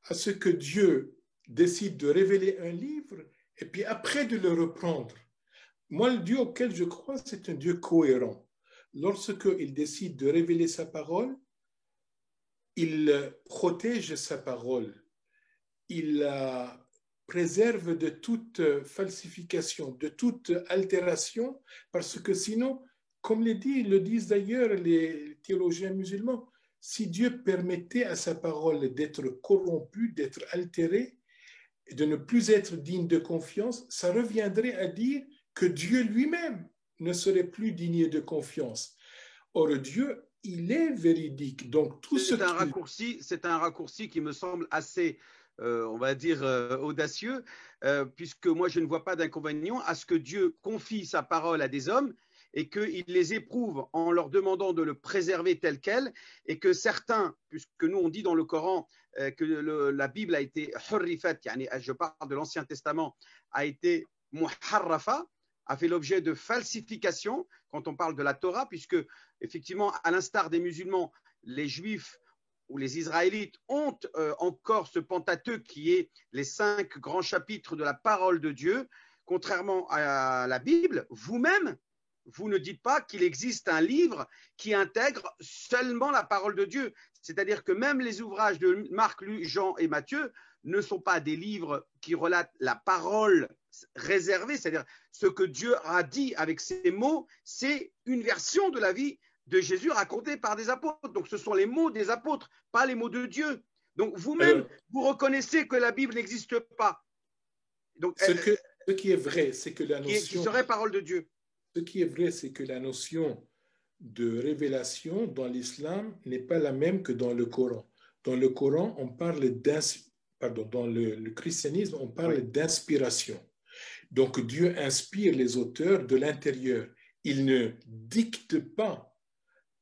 à ce que Dieu décide de révéler un livre et puis après de le reprendre. Moi, le Dieu auquel je crois, c'est un Dieu cohérent. Lorsqu'il décide de révéler sa parole, il protège sa parole. Il la préserve de toute falsification, de toute altération, parce que sinon, comme le disent d'ailleurs les théologiens musulmans, si Dieu permettait à sa parole d'être corrompue, d'être altérée, et de ne plus être digne de confiance, ça reviendrait à dire que Dieu lui-même ne serait plus digne de confiance. Or, Dieu, il est véridique. Donc, tout c'est un raccourci qui me semble assez, on va dire, audacieux, puisque moi, je ne vois pas d'inconvénient à ce que Dieu confie sa parole à des hommes et qu'il les éprouve en leur demandant de le préserver tel quel, et que certains, puisque nous, on dit dans le Coran que la Bible a été hurrifat, je parle de l'Ancien Testament, a été muharrafa, a fait l'objet de falsification quand on parle de la Torah, puisque effectivement, à l'instar des musulmans, les juifs ou les Israélites ont encore ce Pentateuque qui est les 5 grands chapitres de la parole de Dieu. Contrairement à la Bible, vous-même, vous ne dites pas qu'il existe un livre qui intègre seulement la parole de Dieu. C'est-à-dire que même les ouvrages de Marc, Luc, Jean et Matthieu ne sont pas des livres qui relatent la parole réservée, c'est-à-dire ce que Dieu a dit avec ses mots, c'est une version de la vie de Jésus racontée par des apôtres. Donc ce sont les mots des apôtres, pas les mots de Dieu. Donc vous-même, vous reconnaissez que la Bible n'existe pas. Donc, ce qui est vrai, c'est que la notion… Qui serait parole de Dieu. Ce qui est vrai, c'est que la notion de révélation dans l'islam n'est pas la même que dans le Coran. Dans le Coran, on parle dans le christianisme, on parle d'inspiration. Donc Dieu inspire les auteurs de l'intérieur. Il ne dicte pas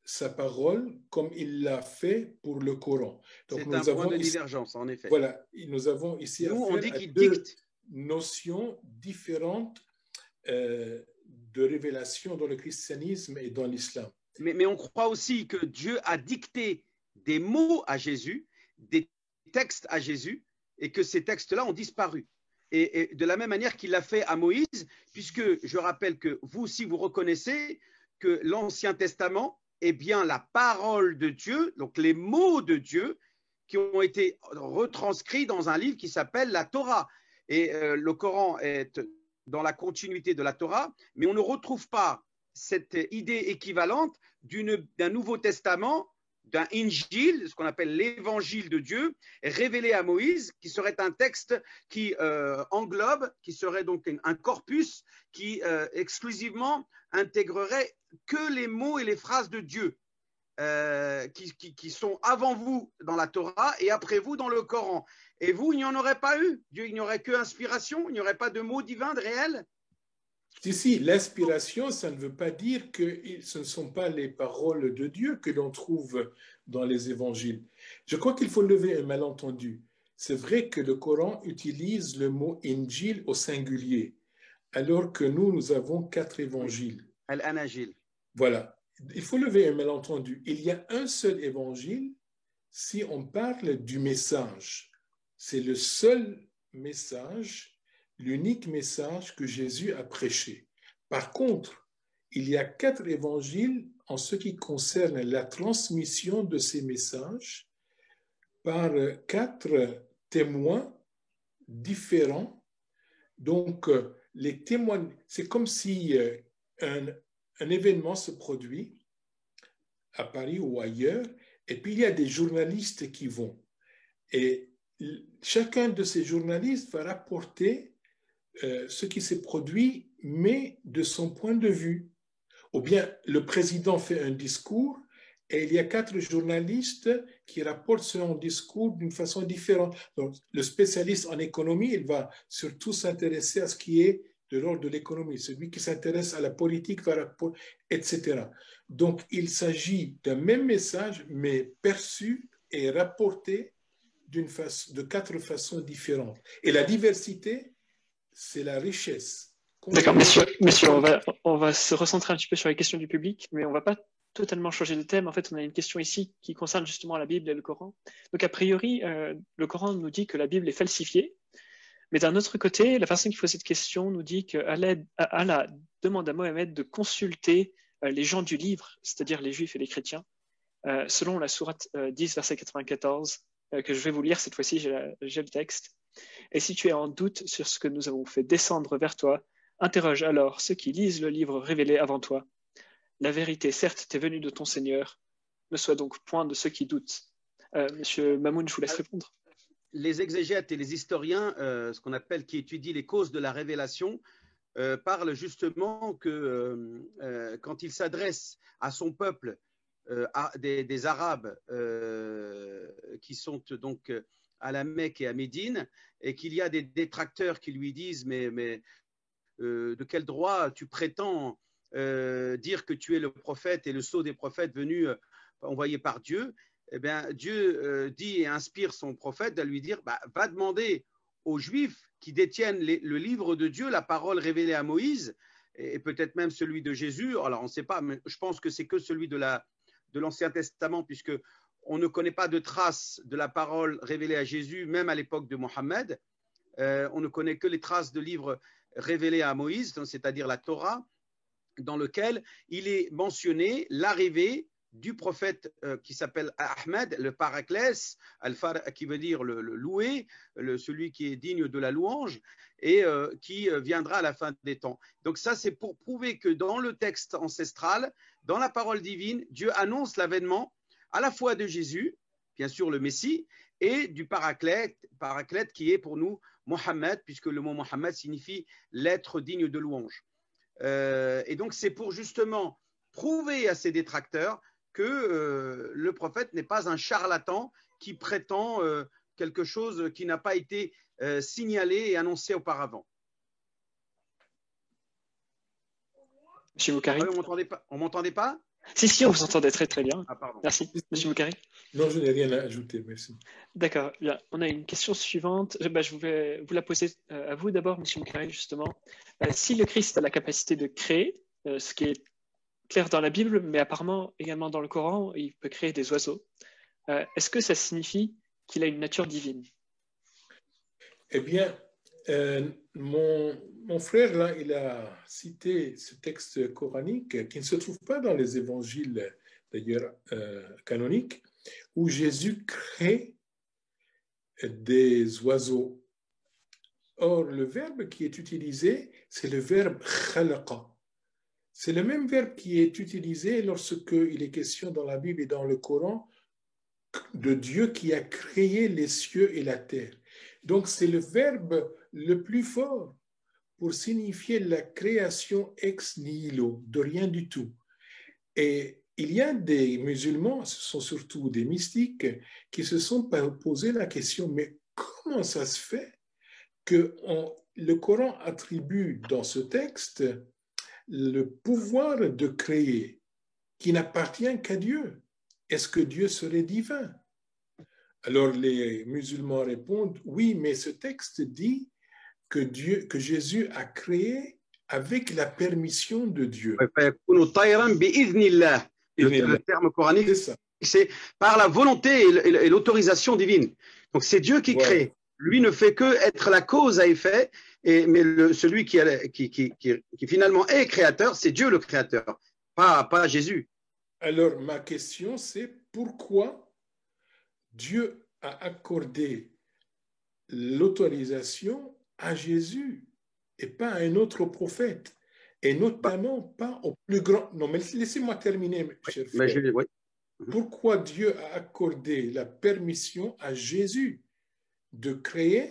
sa parole comme il l'a fait pour le Coran. C'est un point de divergence, en effet. Voilà, nous avons ici affaire à deux notions différentes de révélation dans le christianisme et dans l'islam. Mais on croit aussi que Dieu a dicté des mots à Jésus, des textes à Jésus, et que ces textes-là ont disparu. Et de la même manière qu'il l'a fait à Moïse, puisque je rappelle que vous aussi, vous reconnaissez que l'Ancien Testament est bien la parole de Dieu, donc les mots de Dieu, qui ont été retranscrits dans un livre qui s'appelle la Torah. Et le Coran est dans la continuité de la Torah, mais on ne retrouve pas cette idée équivalente d'un Nouveau Testament, d'un Injil, ce qu'on appelle l'évangile de Dieu, révélé à Moïse, qui serait un texte qui englobe, qui serait donc un corpus qui exclusivement intégrerait que les mots et les phrases de Dieu, qui sont avant vous dans la Torah et après vous dans le Coran. Et vous, il n'y en aurait pas eu. Dieu, il n'y aurait que inspiration, il n'y aurait pas de mots divins, de réels. Si, l'inspiration, ça ne veut pas dire que ce ne sont pas les paroles de Dieu que l'on trouve dans les évangiles. Je crois qu'il faut lever un malentendu. C'est vrai que le Coran utilise le mot Injil au singulier, alors que nous avons 4 évangiles. Al-Anajil. Voilà. Il faut lever un malentendu. Il y a un seul évangile si on parle du message. C'est le seul message, l'unique message que Jésus a prêché. Par contre, il y a 4 évangiles en ce qui concerne la transmission de ces messages par 4 témoins différents. Donc, les témoins, c'est comme si un événement se produit à Paris ou ailleurs, et puis il y a des journalistes qui vont. Et chacun de ces journalistes va rapporter ce qui s'est produit, mais de son point de vue. Ou bien le président fait un discours et il y a 4 journalistes qui rapportent son discours d'une façon différente. Donc, le spécialiste en économie, il va surtout s'intéresser à ce qui est de l'ordre de l'économie. Celui qui s'intéresse à la politique va rapporter, etc. Donc, il s'agit d'un même message, mais perçu et rapporté de 4 façons différentes. Et la diversité, c'est la richesse. D'accord, messieurs, on va se recentrer un petit peu sur les questions du public, mais on ne va pas totalement changer de thème. En fait, on a une question ici qui concerne justement la Bible et le Coran. Donc, a priori, le Coran nous dit que la Bible est falsifiée, mais d'un autre côté, la personne qui pose cette question nous dit qu'Allah demande à Mohammed de consulter les gens du livre, c'est-à-dire les juifs et les chrétiens, selon la sourate 10, verset 94, que je vais vous lire cette fois-ci, j'ai le texte. Et si tu es en doute sur ce que nous avons fait descendre vers toi, interroge alors ceux qui lisent le livre révélé avant toi. La vérité, certes, t'est venue de ton Seigneur. Ne sois donc point de ceux qui doutent. Monsieur Mamoun, je vous laisse répondre. Les exégètes et les historiens, ce qu'on appelle qui étudient les causes de la révélation, parlent justement que quand il s'adresse à son peuple, des Arabes qui sont donc à la Mecque et à Médine, et qu'il y a des détracteurs qui lui disent mais de quel droit tu prétends dire que tu es le prophète et le sceau des prophètes venu envoyé par Dieu. Eh bien, Dieu dit et inspire son prophète à lui dire va demander aux Juifs qui détiennent le livre de Dieu, la parole révélée à Moïse, et peut-être même celui de Jésus. Alors, on ne sait pas, mais je pense que c'est que celui de l'Ancien Testament, puisque on ne connaît pas de traces de la parole révélée à Jésus, même à l'époque de Mohammed. On ne connaît que les traces de livres révélés à Moïse, c'est-à-dire la Torah, dans lequel il est mentionné l'arrivée du prophète qui s'appelle Ahmed, le Paraclès, qui veut dire le loué, celui qui est digne de la louange, et qui viendra à la fin des temps. Donc ça, c'est pour prouver que dans le texte ancestral, dans la parole divine, Dieu annonce l'avènement à la fois de Jésus, bien sûr le Messie, et du Paraclète qui est pour nous Mohammed, puisque le mot Mohammed signifie l'être digne de louange. Et donc c'est pour justement prouver à ses détracteurs que le prophète n'est pas un charlatan qui prétend quelque chose qui n'a pas été signalé et annoncé auparavant. Monsieur Boukari. On m'entendait pas? Si, on vous entendait très très bien. Ah, pardon. Merci. Monsieur Boukari. Non, je n'ai rien à ajouter, merci. D'accord, bien. On a une question suivante. Je voulais vous la poser à vous d'abord, Monsieur Boukari, justement. Si le Christ a la capacité de créer, ce qui est clair dans la Bible, mais apparemment également dans le Coran, il peut créer des oiseaux. Est-ce que ça signifie qu'il a une nature divine? Eh bien, mon frère, là, il a cité ce texte coranique qui ne se trouve pas dans les évangiles, d'ailleurs, canoniques, où Jésus crée des oiseaux. Or, le verbe qui est utilisé, c'est le verbe khalaqa. C'est le même verbe qui est utilisé lorsqu'il est question dans la Bible et dans le Coran de Dieu qui a créé les cieux et la terre. Donc, c'est le verbe le plus fort pour signifier la création ex nihilo, de rien du tout. Et il y a des musulmans, ce sont surtout des mystiques, qui se sont posé la question, mais comment ça se fait que le Coran attribue dans ce texte le pouvoir de créer qui n'appartient qu'à Dieu? Est-ce que Dieu serait divin? Alors les musulmans répondent, oui, mais ce texte dit que Jésus a créé avec la permission de Dieu. Le terme coranique, c'est par la volonté et l'autorisation divine. Donc c'est Dieu qui crée. Lui ne fait que être la cause à effet, mais celui qui finalement est créateur, c'est Dieu le créateur, pas Jésus. Alors ma question c'est pourquoi Dieu a accordé l'autorisation à Jésus et pas à un autre prophète, et notamment pas au plus grand. Non, mais laissez-moi terminer, cher frère. Oui. Pourquoi Dieu a accordé la permission à Jésus de créer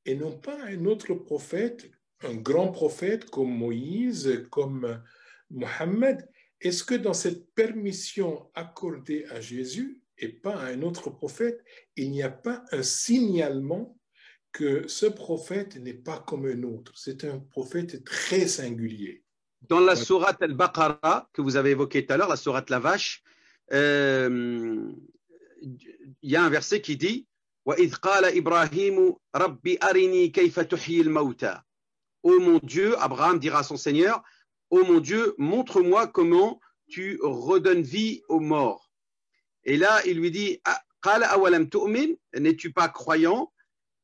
et non pas à un autre prophète, un grand prophète comme Moïse, comme Mohammed? Est-ce que dans cette permission accordée à Jésus et pas à un autre prophète, il n'y a pas un signalement que ce prophète n'est pas comme un autre? C'est un prophète très singulier. Dans la sourate Al-Baqarah que vous avez évoquée tout à l'heure, la sourate la vache, il y a un verset qui dit وَإِذْ قَالَ إِبْرَاهِيمُ رَبِّ أَرِنِي كَيْفَ تُحْيِي الْمَوْتَى. Ô mon Dieu, Abraham dira à son Seigneur, ô mon Dieu, montre-moi comment tu redonnes vie aux morts. Et là, il lui dit قَالَ أَوَلَمْ تُؤْمِنْ, n'es-tu pas croyant?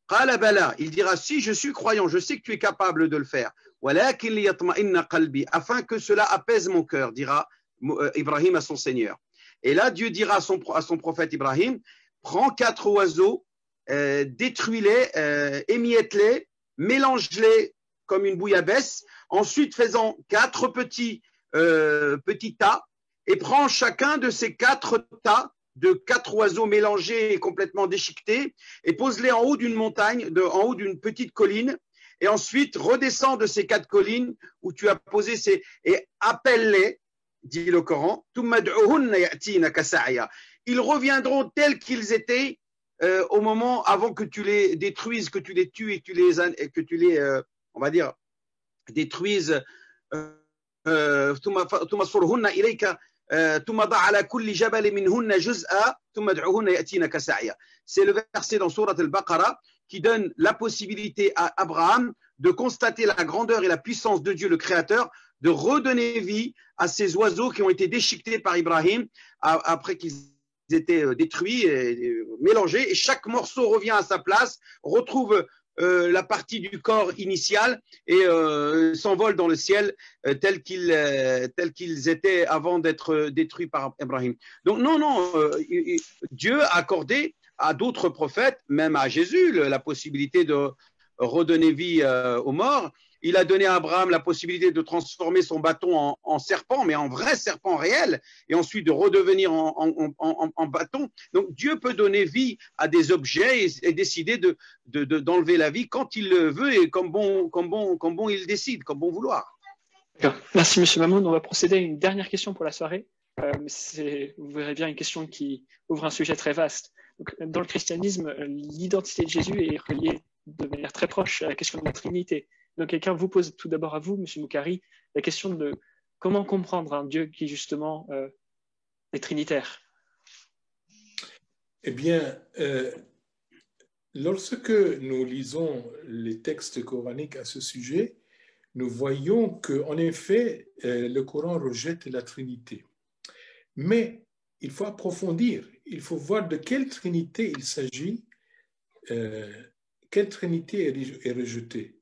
قَالَ بَلَى, il dira si, je suis croyant, je sais que tu es capable de le faire. وَلَكِنْ لِيَطْمَئِنَّ قَلْبِي, afin que cela apaise mon cœur, dira Ibrahim à son Seigneur. Et là, Dieu dira à son prophète Ibrahim, prends 4 oiseaux, détruis-les, émiette-les, mélange-les comme une bouillabaisse, ensuite fais-en 4 petits tas, et prends chacun de ces 4 tas de 4 oiseaux mélangés et complètement déchiquetés, et pose-les en haut d'une montagne, en haut d'une petite colline, et ensuite redescends de ces 4 collines où tu as posé ces, et appelle-les, dit le Coran, ils reviendront tels qu'ils étaient au moment avant que tu les détruises, que tu les tues et que tu les on va dire, détruises. C'est le verset dans Sourate Al-Baqarah qui donne la possibilité à Abraham de constater la grandeur et la puissance de Dieu, le Créateur, de redonner vie à ces oiseaux qui ont été déchiquetés par Ibrahim après qu'ils étaient détruits et mélangés. Et chaque morceau revient à sa place, retrouve la partie du corps initial et s'envole dans le ciel tels qu'ils étaient avant d'être détruits par Ibrahim. Donc non, Dieu a accordé à d'autres prophètes, même à Jésus, la possibilité de redonner vie aux morts. Il a donné à Abraham la possibilité de transformer son bâton en serpent, mais en vrai serpent réel, et ensuite de redevenir en bâton. Donc Dieu peut donner vie à des objets et décider d'enlever la vie quand il le veut et comme bon il décide, comme bon vouloir. Merci M. Mamoun. On va procéder à une dernière question pour la soirée. Vous verrez bien une question qui ouvre un sujet très vaste. Donc, dans le christianisme, l'identité de Jésus est reliée de manière très proche à la question de la Trinité. Donc, quelqu'un vous pose tout d'abord à vous, M. Moukari, la question de comment comprendre un Dieu qui, justement, est trinitaire. Eh bien, lorsque nous lisons les textes coraniques à ce sujet, nous voyons qu'en effet, le Coran rejette la Trinité. Mais il faut approfondir, il faut voir de quelle Trinité il s'agit, quelle Trinité est rejetée.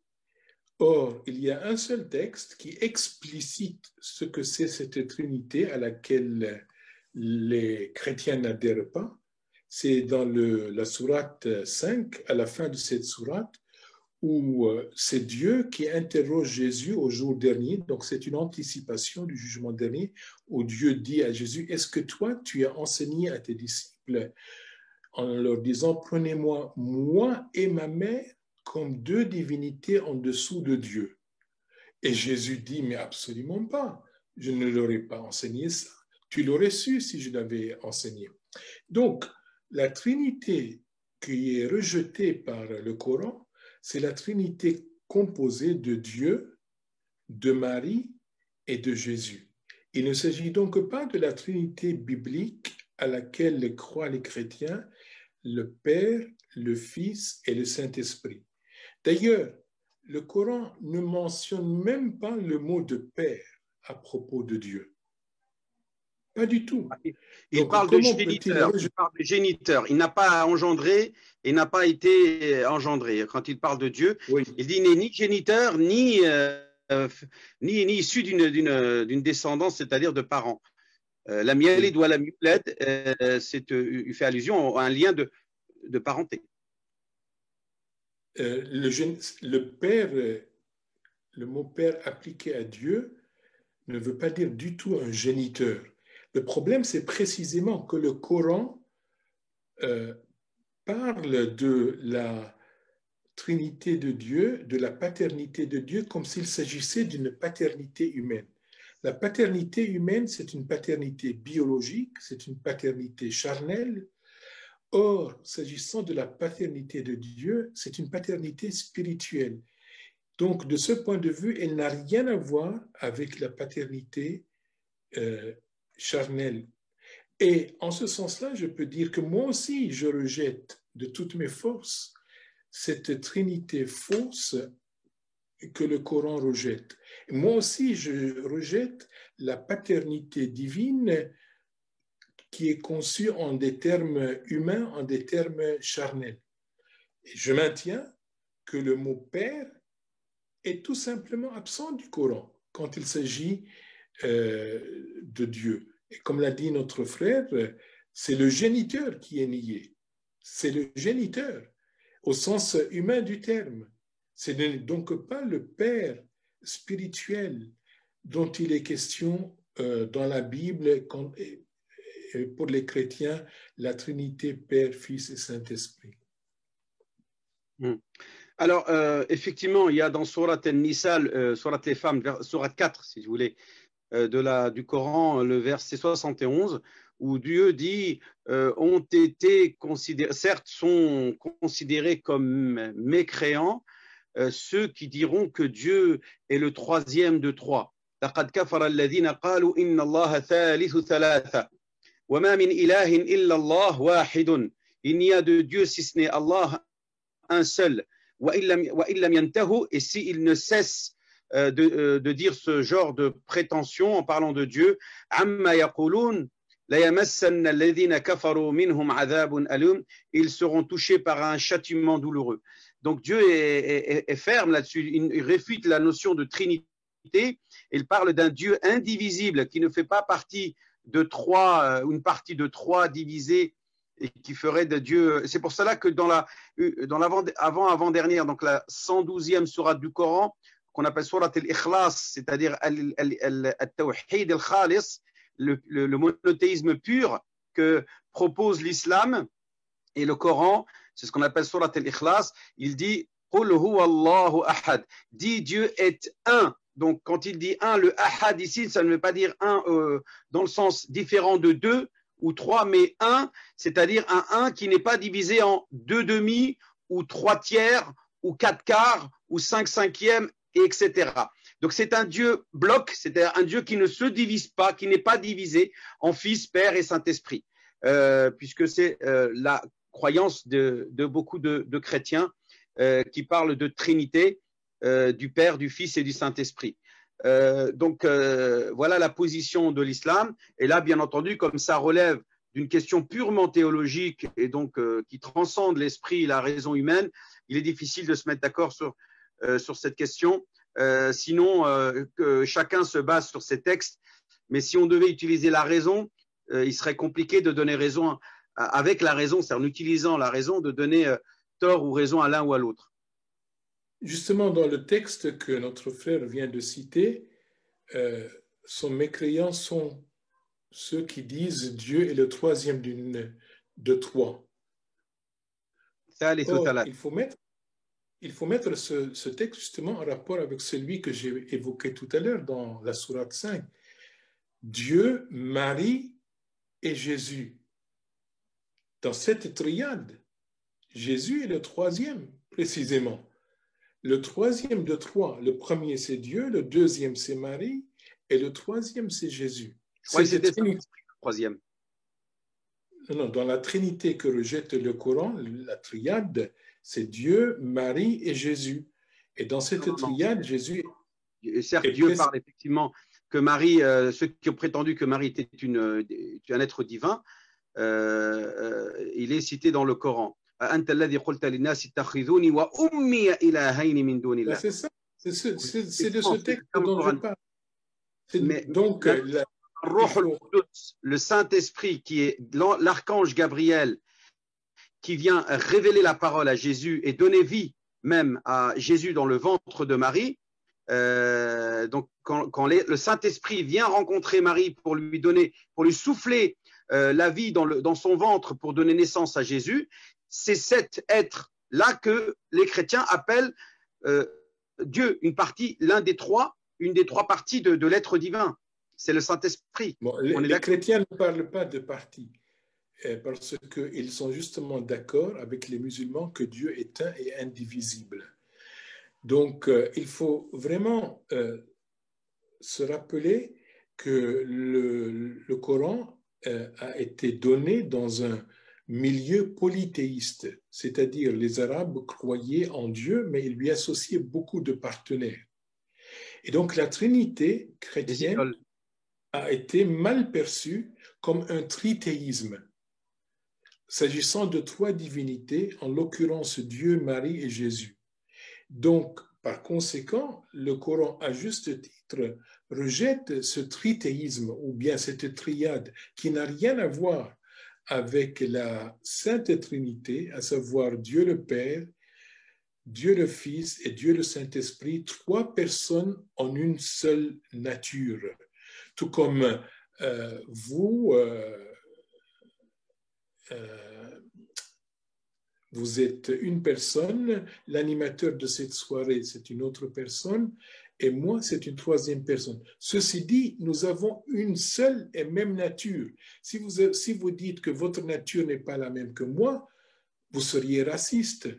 Or, il y a un seul texte qui explicite ce que c'est cette Trinité à laquelle les chrétiens n'adhèrent pas. C'est dans la sourate 5, à la fin de cette sourate, où c'est Dieu qui interroge Jésus au jour dernier. Donc, c'est une anticipation du jugement dernier, où Dieu dit à Jésus, est-ce que toi, tu as enseigné à tes disciples en leur disant, prenez-moi, moi et ma mère, comme 2 divinités en dessous de Dieu. Et Jésus dit, mais absolument pas, je ne leur ai pas enseigné ça. Tu l'aurais su si je l'avais enseigné. Donc, la Trinité qui est rejetée par le Coran, c'est la Trinité composée de Dieu, de Marie et de Jésus. Il ne s'agit donc pas de la Trinité biblique à laquelle croient les chrétiens, le Père, le Fils et le Saint-Esprit. D'ailleurs, le Coran ne mentionne même pas le mot de Père à propos de Dieu. Pas du tout. Il parle de géniteur. Il n'a pas engendré et n'a pas été engendré. Quand il parle de Dieu, oui. Il dit n'est ni géniteur, ni issu d'une descendance, c'est-à-dire de parents. La mielid ou la muled, il fait allusion à un lien de parenté. Le père le mot Père appliqué à Dieu ne veut pas dire du tout un géniteur. Le problème, c'est précisément que le Coran parle de la Trinité de Dieu, de la paternité de Dieu, comme s'il s'agissait d'une paternité humaine. La paternité humaine, c'est une paternité biologique, c'est une paternité charnelle. Or, s'agissant de la paternité de Dieu, c'est une paternité spirituelle. Donc, de ce point de vue, elle n'a rien à voir avec la paternité charnelle. Et en ce sens-là, je peux dire que moi aussi, je rejette de toutes mes forces cette trinité fausse que le Coran rejette. Et moi aussi, je rejette la paternité divine qui est conçue en des termes humains, en des termes charnels. Et je maintiens que le mot père est tout simplement absent du Coran quand il s'agit de Dieu. Et comme l'a dit notre frère, c'est le géniteur qui est nié. C'est le géniteur, au sens humain du terme. Ce n'est donc pas le Père spirituel dont il est question dans la Bible pour les chrétiens, la Trinité Père, Fils et Saint-Esprit. Alors, effectivement, il y a dans Surat An-Nisa, Surat les femmes, Surat 4, si vous voulez, du Coran, le verset 71, où Dieu dit ont été considérés, certes sont considérés comme mécréants ceux qui diront que Dieu est le troisième de trois. لقد كفر الذين قالوا إن الله ثالث ثلاثة وما من إله إلا الله واحد. Il n'y a de Dieu si ce n'est Allah un seul. وإن لم ينتهوا, et s'ils ne cessent de dire ce genre de prétention en parlant de Dieu, عما يقولون ليمسن الذين كفروا منهم عذاب أليم, ils seront touchés par un châtiment douloureux. Donc Dieu est ferme là-dessus, il réfute la notion de trinité, il parle d'un Dieu indivisible qui ne fait pas partie de trois, une partie de trois divisée et qui ferait de Dieu. C'est pour cela que dans l'avant-dernière, donc la 112e sourate du Coran, qu'on appelle sourate al-Ikhlas, c'est-à-dire al-Tawhid al-Khalis, le monothéisme pur que propose l'islam et le Coran, c'est ce qu'on appelle sourate al-Ikhlas, il dit Qul huwa Allahu ahad, dit Dieu est un. Donc quand il dit un, le ahad ici, ça ne veut pas dire un dans le sens différent de deux ou trois, mais un, c'est-à-dire un qui n'est pas divisé en deux demi ou trois tiers ou quatre quarts ou cinq cinquièmes, etc. Donc c'est un Dieu bloc, c'est-à-dire un Dieu qui ne se divise pas, qui n'est pas divisé en Fils, Père et Saint-Esprit, puisque c'est la croyance de beaucoup de chrétiens qui parlent de Trinité, du Père, du Fils et du Saint-Esprit. Donc voilà la position de l'islam. Et là, bien entendu, comme ça relève d'une question purement théologique et donc qui transcende l'esprit et la raison humaine, il est difficile de se mettre d'accord sur cette question. Sinon, que chacun se base sur ces textes. Mais si on devait utiliser la raison, il serait compliqué de donner raison avec la raison, c'est en utilisant la raison de donner tort ou raison à l'un ou à l'autre. Justement, dans le texte que notre frère vient de citer, son mécréants sont ceux qui disent Dieu est le troisième de trois. Or, il faut mettre ce texte justement en rapport avec celui que j'ai évoqué tout à l'heure dans la sourate 5. Dieu, Marie et Jésus. Dans cette triade, Jésus est le troisième, précisément. Le troisième de trois, le premier c'est Dieu, le deuxième c'est Marie et le troisième c'est Jésus. Oui, c'était le troisième. Non, dans la Trinité que rejette le Coran, la triade, c'est Dieu, Marie et Jésus. Et dans cette triade, Jésus... Certes, Dieu parle effectivement que Marie, ceux qui ont prétendu que Marie était un être divin, il est cité dans le Coran. C'est ça, c'est de ce texte dont je parle. Donc, le Saint-Esprit, qui est l'archange Gabriel, qui vient révéler la parole à Jésus et donner vie même à Jésus dans le ventre de Marie, Donc, quand le Saint-Esprit vient rencontrer Marie pour lui souffler la vie dans son ventre pour donner naissance à Jésus, c'est cet être-là que les chrétiens appellent Dieu, une des trois parties de l'être divin. C'est le Saint-Esprit. Bon, les chrétiens ne parlent pas de partie, parce qu'ils sont justement d'accord avec les musulmans que Dieu est un et indivisible. Donc, il faut vraiment se rappeler que le Coran a été donné dans un milieu polythéiste, c'est-à-dire les Arabes croyaient en Dieu, mais ils lui associaient beaucoup de partenaires. Et donc, la Trinité chrétienne a été mal perçue comme un trithéisme, s'agissant de trois divinités, en l'occurrence Dieu, Marie et Jésus. Donc, par conséquent, le Coran, à juste titre, rejette ce trithéisme ou bien cette triade qui n'a rien à voir avec la Sainte Trinité, à savoir Dieu le Père, Dieu le Fils et Dieu le Saint-Esprit, trois personnes en une seule nature. Tout comme vous êtes une personne, l'animateur de cette soirée, c'est une autre personne, et moi, c'est une troisième personne. Ceci dit, nous avons une seule et même nature. Si vous dites que votre nature n'est pas la même que moi, vous seriez raciste.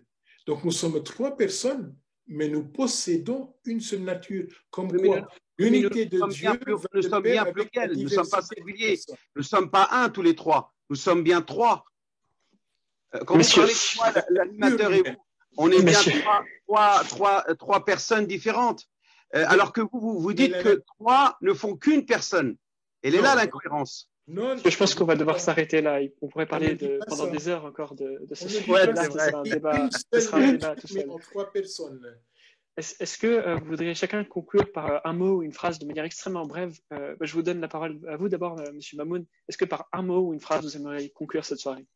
Donc, nous sommes trois personnes, mais nous possédons une seule nature. Comme quoi, l'unité de Dieu, nous sommes bien pluriels, nous ne sommes pas singuliers. Nous ne sommes pas un tous les trois, nous sommes bien trois. Quand vous parlez de moi, l'animateur et vous, on est bien trois personnes différentes. Alors que vous dites que trois ne font qu'une personne. Elle est là l'incohérence. Je pense qu'on va devoir s'arrêter là. On pourrait parler pendant des heures encore de ce sujet. Là, ce sera un débat tout seul. Est-ce que vous voudriez chacun conclure par un mot ou une phrase de manière extrêmement brève? Je vous donne la parole à vous d'abord, M. Mamoun. Est-ce que par un mot ou une phrase, vous aimeriez conclure cette soirée?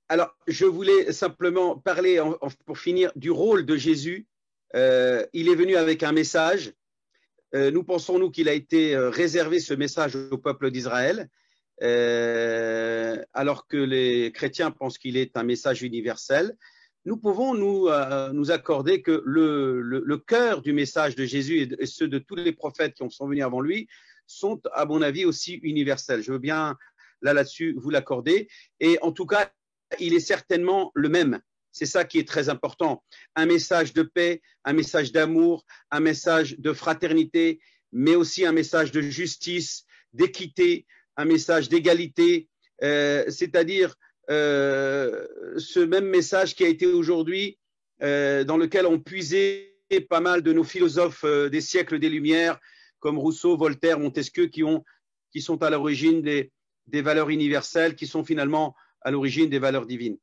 Alors, je voulais simplement parler, pour finir, du rôle de Jésus. Il est venu avec un message. Nous pensons, nous, qu'il a été réservé ce message au peuple d'Israël, alors que les chrétiens pensent qu'il est un message universel. Nous pouvons nous accorder que le cœur du message de Jésus et ceux de tous les prophètes qui sont venus avant lui sont, à mon avis, aussi universels. Je veux bien, là-dessus, vous l'accorder. Et en tout cas, il est certainement le même. C'est ça qui est très important. Un message de paix, un message d'amour, un message de fraternité, mais aussi un message de justice, d'équité, un message d'égalité, c'est-à-dire ce même message qui a été aujourd'hui, dans lequel ont puisé pas mal de nos philosophes des siècles des Lumières, comme Rousseau, Voltaire, Montesquieu, qui sont à l'origine des valeurs universelles, qui sont finalement à l'origine des valeurs divines.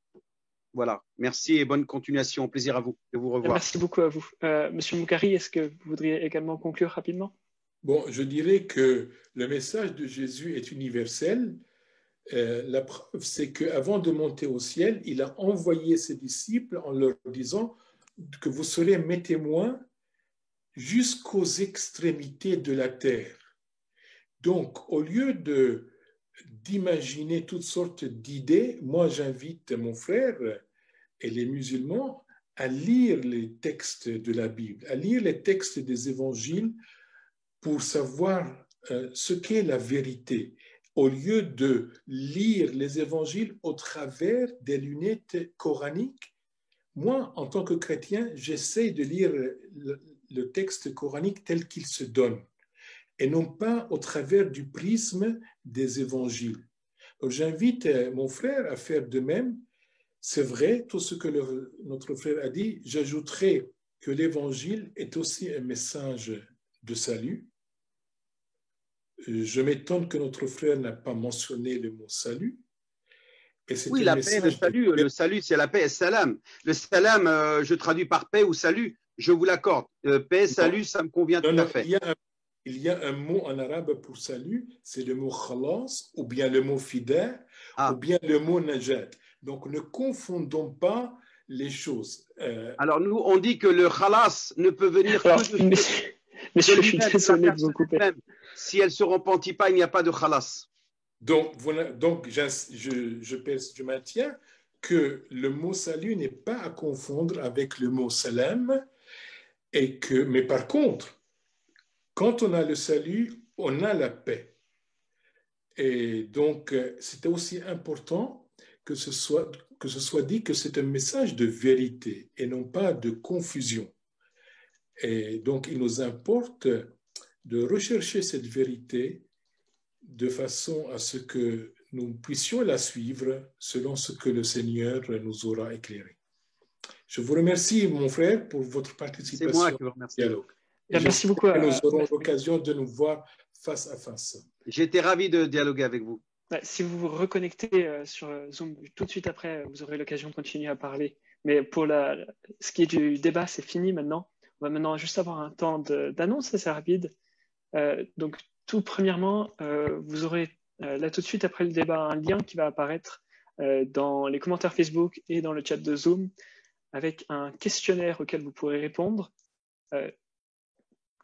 Voilà, merci et bonne continuation. Plaisir à vous de vous revoir. Merci beaucoup à vous. Monsieur Moukari, est-ce que vous voudriez également conclure rapidement? Bon, je dirais que le message de Jésus est universel. La preuve, c'est qu'avant de monter au ciel, il a envoyé ses disciples en leur disant que vous serez mes témoins jusqu'aux extrémités de la terre. Donc, au lieu d'imaginer toutes sortes d'idées, moi j'invite mon frère et les musulmans à lire les textes de la Bible, à lire les textes des évangiles pour savoir ce qu'est la vérité, au lieu de lire les évangiles au travers des lunettes coraniques. Moi, en tant que chrétien, j'essaie de lire le texte coranique tel qu'il se donne, et non pas au travers du prisme des évangiles. Donc, j'invite mon frère à faire de même. C'est vrai, tout ce que notre frère a dit, j'ajouterai que l'évangile est aussi un message de salut. Je m'étonne que notre frère n'a pas mentionné le mot salut. Oui, la paix, le salut, c'est la paix, salam. Le salam, je traduis par paix ou salut, je vous l'accorde. Paix, salut, ça me convient tout à fait. Il y a un mot en arabe pour salut, c'est le mot khalas, ou bien le mot fida, ou bien le mot najat. Donc, ne confondons pas les choses. Alors, nous, on dit que le khalas ne peut venir Alors, que de messieurs, je suis désolé de vous couper. Si elle ne se repentit pas, il n'y a pas de khalas. Donc, voilà, donc je maintiens que le mot salut n'est pas à confondre avec le mot salam, mais par contre, quand on a le salut, on a la paix. Et donc, c'était aussi important que ce soit dit que c'est un message de vérité et non pas de confusion. Et donc, il nous importe de rechercher cette vérité de façon à ce que nous puissions la suivre selon ce que le Seigneur nous aura éclairé. Je vous remercie, mon frère, pour votre participation. C'est moi qui vous remercie. Au dialogue. Merci beaucoup. Nous aurons l'occasion de nous voir face à face. J'étais ravi de dialoguer avec vous. Si vous vous reconnectez sur Zoom tout de suite après, vous aurez l'occasion de continuer à parler. Mais pour ce qui est du débat, c'est fini maintenant. On va maintenant juste avoir un temps d'annonce assez rapide. Donc, tout premièrement, vous aurez là tout de suite après le débat un lien qui va apparaître dans les commentaires Facebook et dans le chat de Zoom avec un questionnaire auquel vous pourrez répondre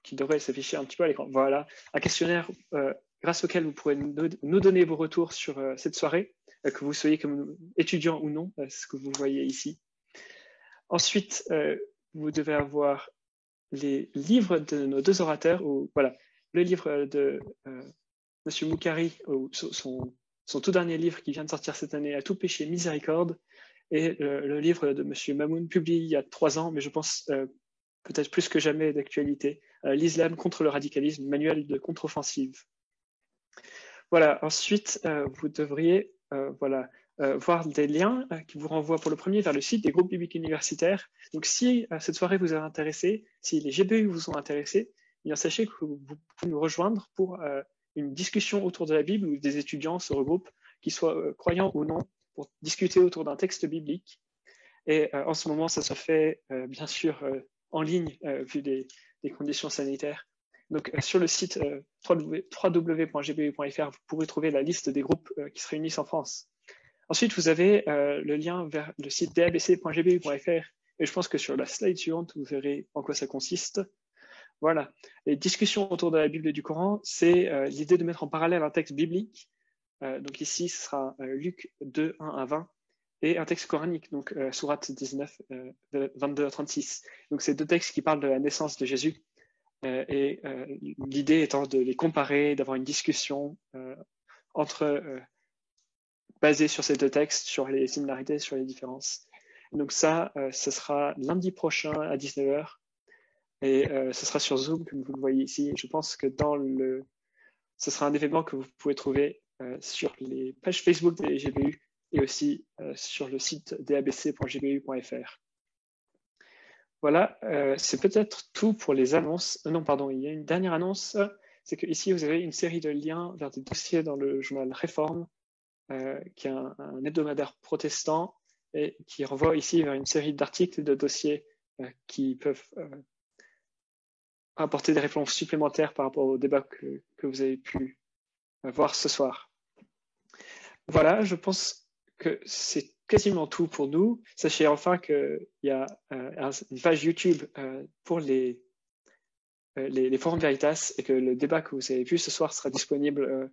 qui devrait s'afficher un petit peu à l'écran. Voilà, un questionnaire grâce auquel vous pourrez nous donner vos retours sur cette soirée, que vous soyez comme étudiant ou non, ce que vous voyez ici. Ensuite, vous devez avoir les livres de nos deux orateurs, ou voilà, le livre de M. Moukari, son tout dernier livre qui vient de sortir cette année, À tout péché miséricorde, et le livre de M. Mamoun, publié il y a 3 ans, mais je pense peut-être plus que jamais d'actualité, L'Islam contre le radicalisme, manuel de contre-offensive. Voilà, ensuite, vous devriez voir des liens qui vous renvoient pour le premier vers le site des groupes bibliques universitaires. Donc si cette soirée vous a intéressé, si les GBU vous ont intéressé, bien sachez que vous pouvez nous rejoindre pour une discussion autour de la Bible où des étudiants se regroupent, qu'ils soient croyants ou non, pour discuter autour d'un texte biblique. Et en ce moment, ça se fait bien sûr en ligne vu des conditions sanitaires. Donc sur le site www.gbu.fr, vous pourrez trouver la liste des groupes qui se réunissent en France. Ensuite, vous avez le lien vers le site dabc.gbu.fr et je pense que sur la slide suivante, vous verrez en quoi ça consiste. Voilà. Les discussions autour de la Bible et du Coran, c'est l'idée de mettre en parallèle un texte biblique. Donc ici, ce sera Luc 2, 1 à 20 et un texte coranique, donc Sourate 19, 22 à 36. Donc c'est 2 textes qui parlent de la naissance de Jésus. Et l'idée étant de les comparer, d'avoir une discussion basée sur ces 2 textes, sur les similarités, sur les différences. Donc ça, ce sera lundi prochain à 19h et ce sera sur Zoom comme vous le voyez ici. Je pense que ce sera un événement que vous pouvez trouver sur les pages Facebook des GBU et aussi sur le site dabc.gbu.fr. Voilà, c'est peut-être tout pour les annonces. Non, pardon, il y a une dernière annonce, c'est que ici vous avez une série de liens vers des dossiers dans le journal Réforme, qui est un hebdomadaire protestant et qui renvoie ici vers une série d'articles et de dossiers qui peuvent apporter des réponses supplémentaires par rapport au débat que vous avez pu voir ce soir. Voilà, je pense que c'est quasiment tout pour nous. Sachez enfin qu'il y a une page YouTube pour les forums Veritas et que le débat que vous avez vu ce soir sera disponible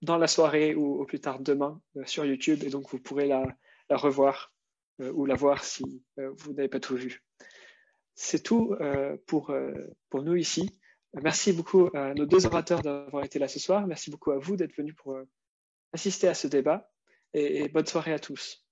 dans la soirée ou au plus tard demain sur YouTube et donc vous pourrez la revoir ou la voir si vous n'avez pas tout vu. C'est tout pour nous ici. Merci beaucoup à nos 2 orateurs d'avoir été là ce soir. Merci beaucoup à vous d'être venus pour assister à ce débat et bonne soirée à tous.